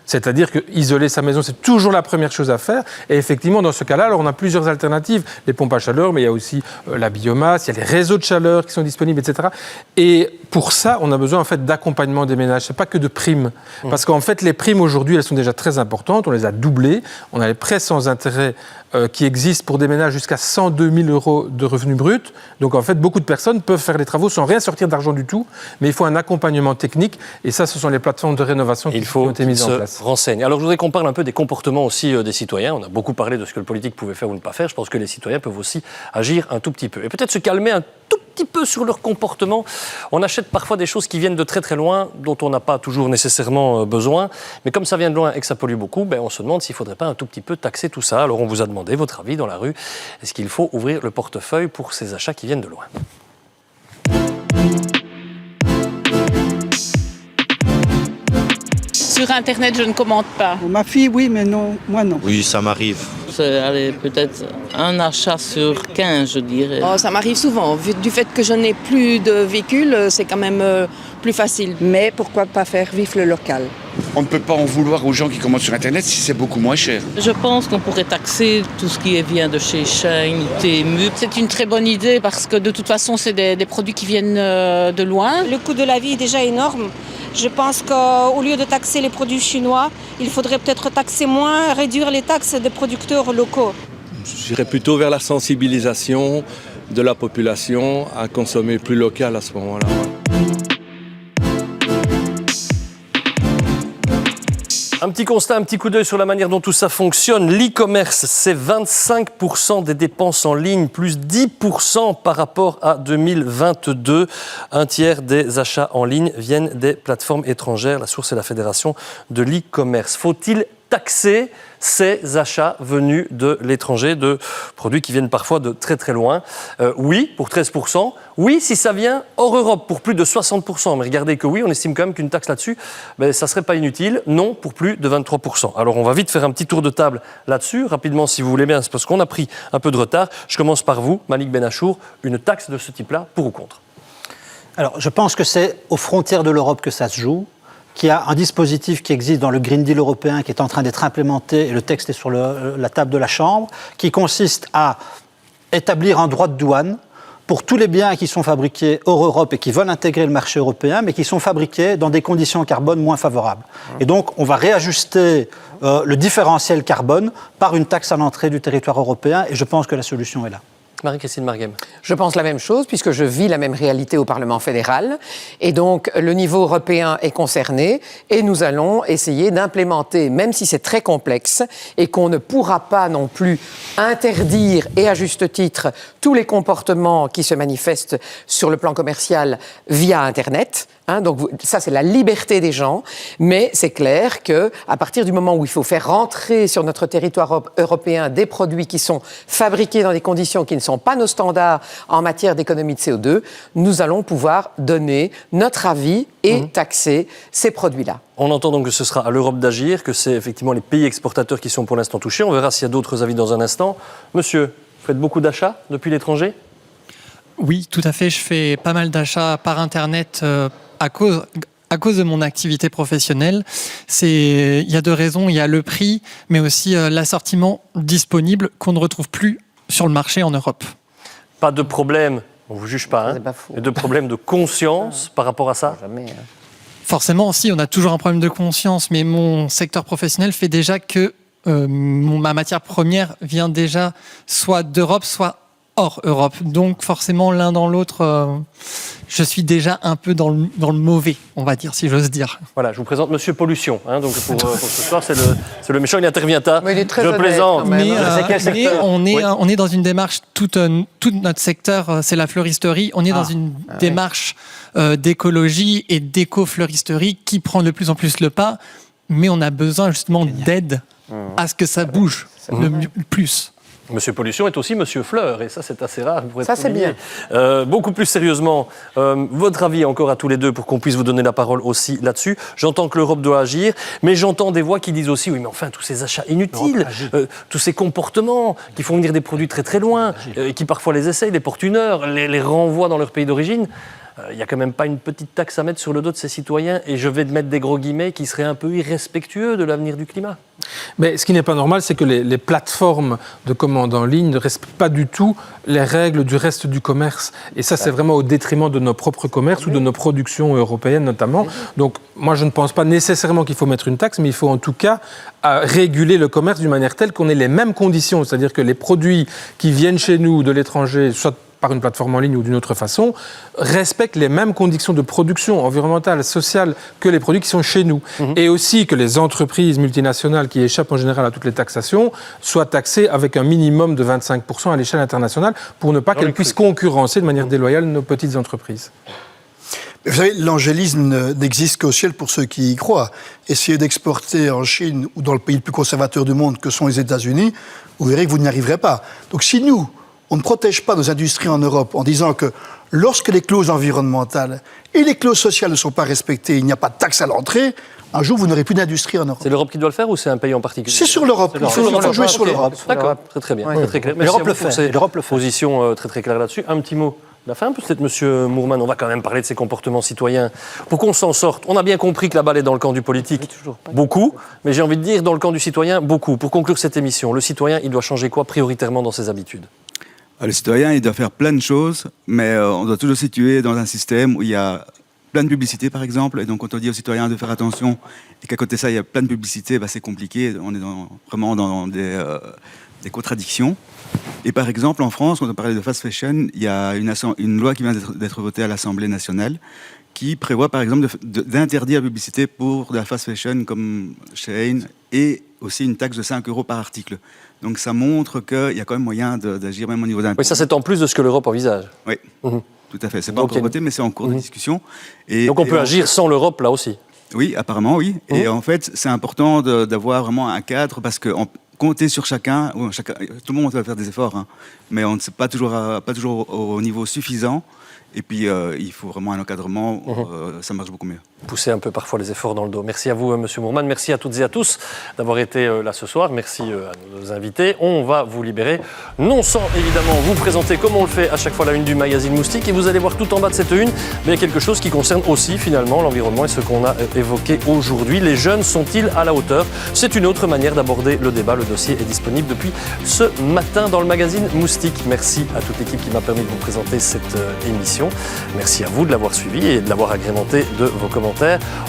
C'est-à-dire qu'isoler sa maison, c'est toujours la première chose à faire. Et effectivement, dans ce cas-là, alors on a plusieurs alternatives. Les pompes à chaleur, mais il y a aussi la biomasse, il y a les réseaux de chaleur qui sont disponibles, etc. Et pour ça, on a besoin en fait d'accompagnement des ménages. C'est pas que de primes. Parce qu'en fait, les primes aujourd'hui, elles sont déjà très importantes. On les a doublées. On a les prêts sans intérêt qui existent pour des ménages jusqu'à 102 000 € de revenus bruts. Donc en fait, beaucoup de personnes peuvent faire les travaux sans rien sortir d'argent du tout. Mais il faut un accompagnement technique. Et ça, ce sont les plateformes de rénovation qui ont été mises en place. renseigne. Alors je voudrais qu'on parle un peu des comportements aussi des citoyens. On a beaucoup parlé de ce que le politique pouvait faire ou ne pas faire. Je pense que les citoyens peuvent aussi agir un tout petit peu. Et peut-être se calmer un tout petit peu sur leur comportement. On achète parfois des choses qui viennent de très très loin, dont on n'a pas toujours nécessairement besoin. Mais comme ça vient de loin et que ça pollue beaucoup, on se demande s'il ne faudrait pas un tout petit peu taxer tout ça. Alors on vous a demandé votre avis dans la rue. Est-ce qu'il faut ouvrir le portefeuille pour ces achats qui viennent de loin ? Sur Internet, je ne commande pas. Ma fille, oui, mais non, moi non. Oui, ça m'arrive. C'est peut-être un achat sur 15, je dirais. Oh, ça m'arrive souvent. Du fait que je n'ai plus de véhicule, c'est quand même plus facile. Mais pourquoi pas faire vivre le local? On ne peut pas en vouloir aux gens qui commandent sur Internet si c'est beaucoup moins cher. Je pense qu'on pourrait taxer tout ce qui vient de chez Shein, TMU. C'est une très bonne idée parce que de toute façon, c'est des produits qui viennent de loin. Le coût de la vie est déjà énorme. Je pense qu'au lieu de taxer les produits chinois, il faudrait peut-être taxer moins, réduire les taxes des producteurs locaux. J'irais plutôt vers la sensibilisation de la population à consommer plus local à ce moment-là. Un petit constat, un petit coup d'œil sur la manière dont tout ça fonctionne. L'e-commerce, c'est 25% des dépenses en ligne, plus 10% par rapport à 2022. Un tiers des achats en ligne viennent des plateformes étrangères. La source est la Fédération de l'e-commerce. Faut-il taxer ces achats venus de l'étranger, de produits qui viennent parfois de très très loin? Oui, pour 13%. Oui, si ça vient hors Europe, pour plus de 60%. Mais regardez que oui, on estime quand même qu'une taxe là-dessus, ça ne serait pas inutile. Non, pour plus de 23%. Alors on va vite faire un petit tour de table là-dessus. Rapidement, si vous voulez bien, c'est parce qu'on a pris un peu de retard. Je commence par vous, Malik Benachour. Une taxe de ce type-là, pour ou contre? Alors, je pense que c'est aux frontières de l'Europe que ça se joue, qu'il y a un dispositif qui existe dans le Green Deal européen qui est en train d'être implémenté, et le texte est sur la table de la Chambre, qui consiste à établir un droit de douane pour tous les biens qui sont fabriqués hors Europe et qui veulent intégrer le marché européen, mais qui sont fabriqués dans des conditions carbone moins favorables. Et donc, on va réajuster le différentiel carbone par une taxe à l'entrée du territoire européen, et je pense que la solution est là. Marie-Christine Marguem. Je pense la même chose, puisque je vis la même réalité au Parlement fédéral. Et donc, le niveau européen est concerné et nous allons essayer d'implémenter, même si c'est très complexe et qu'on ne pourra pas non plus interdire, et à juste titre, tous les comportements qui se manifestent sur le plan commercial via Internet. Donc ça, c'est la liberté des gens, mais c'est clair qu'à partir du moment où il faut faire rentrer sur notre territoire européen des produits qui sont fabriqués dans des conditions qui ne sont pas nos standards en matière d'économie de CO2, nous allons pouvoir donner notre avis et taxer ces produits-là. On entend donc que ce sera à l'Europe d'agir, que c'est effectivement les pays exportateurs qui sont pour l'instant touchés. On verra s'il y a d'autres avis dans un instant. Monsieur, vous faites beaucoup d'achats depuis l'étranger ? Oui, tout à fait. Je fais pas mal d'achats par Internet à cause de mon activité professionnelle. Il y a deux raisons. Il y a le prix, mais aussi l'assortiment disponible qu'on ne retrouve plus sur le marché en Europe. Pas de problème, on ne vous juge pas, de problème de conscience par rapport à ça? Forcément, si, on a toujours un problème de conscience, mais mon secteur professionnel fait déjà que ma matière première vient déjà soit d'Europe, soit hors Europe. Donc forcément, l'un dans l'autre, je suis déjà un peu dans le mauvais, on va dire, si j'ose dire. Voilà, je vous présente Monsieur Pollution. Donc pour ce soir, c'est le méchant, il intervient tard. Mais il est très je plaisante. Mais on est dans une démarche, tout notre secteur, c'est la fleuristerie, on est dans une démarche d'écologie et d'éco-fleuristerie qui prend de plus en plus le pas, mais on a besoin justement d'aide à ce que ça bouge le plus. Monsieur Pollution est aussi Monsieur Fleur, et ça c'est assez rare. Ça c'est bien. Beaucoup plus sérieusement, votre avis encore à tous les deux pour qu'on puisse vous donner la parole aussi là-dessus. J'entends que l'Europe doit agir, mais j'entends des voix qui disent aussi, oui mais enfin tous ces achats inutiles, tous ces comportements qui font venir des produits très très loin, et qui parfois les essayent, les portent une heure, les renvoient dans leur pays d'origine. Il n'y a quand même pas une petite taxe à mettre sur le dos de ces citoyens, et je vais mettre des gros guillemets, qui seraient un peu irrespectueux de l'avenir du climat. Mais ce qui n'est pas normal, c'est que les plateformes de commande en ligne ne respectent pas du tout les règles du reste du commerce. Et ça, c'est vraiment au détriment de nos propres commerces ou de nos productions européennes notamment. Donc, moi, je ne pense pas nécessairement qu'il faut mettre une taxe, mais il faut en tout cas réguler le commerce d'une manière telle qu'on ait les mêmes conditions. C'est-à-dire que les produits qui viennent chez nous de l'étranger, soit par une plateforme en ligne ou d'une autre façon, respectent les mêmes conditions de production environnementale, sociale que les produits qui sont chez nous. Et aussi que les entreprises multinationales qui échappent en général à toutes les taxations soient taxées avec un minimum de 25% à l'échelle internationale pour ne pas qu'elles puissent concurrencer de manière déloyale nos petites entreprises. Vous savez, l'angélisme n'existe qu'au ciel pour ceux qui y croient. Essayez d'exporter en Chine ou dans le pays le plus conservateur du monde que sont les États-Unis, vous verrez que vous n'y arriverez pas. Donc si nous, on ne protège pas nos industries en Europe en disant que lorsque les clauses environnementales et les clauses sociales ne sont pas respectées, il n'y a pas de taxe à l'entrée, un jour vous n'aurez plus d'industrie en Europe. C'est l'Europe qui doit le faire ou c'est un pays en particulier? C'est sur l'Europe. Il faut jouer sur l'Europe. D'accord, très bien. Oui. Très clair. L'Europe le fait. L'Europe le fait. Position très claire là-dessus. Un petit mot. La fin, peut-être, Monsieur Mourman, on va quand même parler de ces comportements citoyens. Pour qu'on s'en sorte, on a bien compris que la balle est dans le camp du politique, beaucoup, mais j'ai envie de dire dans le camp du citoyen, beaucoup. Pour conclure cette émission, le citoyen, il doit changer quoi prioritairement dans ses habitudes? Le citoyen, il doit faire plein de choses, mais on doit toujours se situer dans un système où il y a plein de publicités, par exemple, et donc quand on dit aux citoyens de faire attention, et qu'à côté de ça, il y a plein de publicités, c'est compliqué, on est vraiment dans des contradictions. Et par exemple, en France, quand on parlait de fast fashion, il y a une loi qui vient d'être votée à l'Assemblée nationale qui prévoit, par exemple, d'interdire la publicité pour de la fast fashion comme Shein et aussi une taxe de 5 € par article. Donc ça montre qu'il y a quand même moyen d'agir même au niveau d'un... Oui, ça c'est en plus de ce que l'Europe envisage. Oui, tout à fait. C'est pas encore voté, mais c'est en cours de discussion. Donc on peut agir sans l'Europe là aussi? Oui, apparemment, oui. Et en fait, c'est important d'avoir vraiment un cadre parce que... compter sur chacun, tout le monde va faire des efforts, hein, mais on ne sait pas toujours au niveau suffisant. Et puis, il faut vraiment un encadrement, ça marche beaucoup mieux. Pousser un peu parfois les efforts dans le dos. Merci à vous, Monsieur Mourman. Merci à toutes et à tous d'avoir été là ce soir. Merci à nos invités. On va vous libérer, non sans évidemment vous présenter, comme on le fait à chaque fois, la une du magazine Moustique. Et vous allez voir tout en bas de cette une, mais il y a quelque chose qui concerne aussi finalement l'environnement et ce qu'on a évoqué aujourd'hui. Les jeunes sont-ils à la hauteur? C'est une autre manière d'aborder le débat. Le dossier est disponible depuis ce matin dans le magazine Moustique. Merci à toute l'équipe qui m'a permis de vous présenter cette émission. Merci à vous de l'avoir suivi et de l'avoir agrémenté de vos commentaires.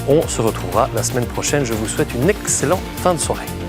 On se retrouvera la semaine prochaine. Je vous souhaite une excellente fin de soirée.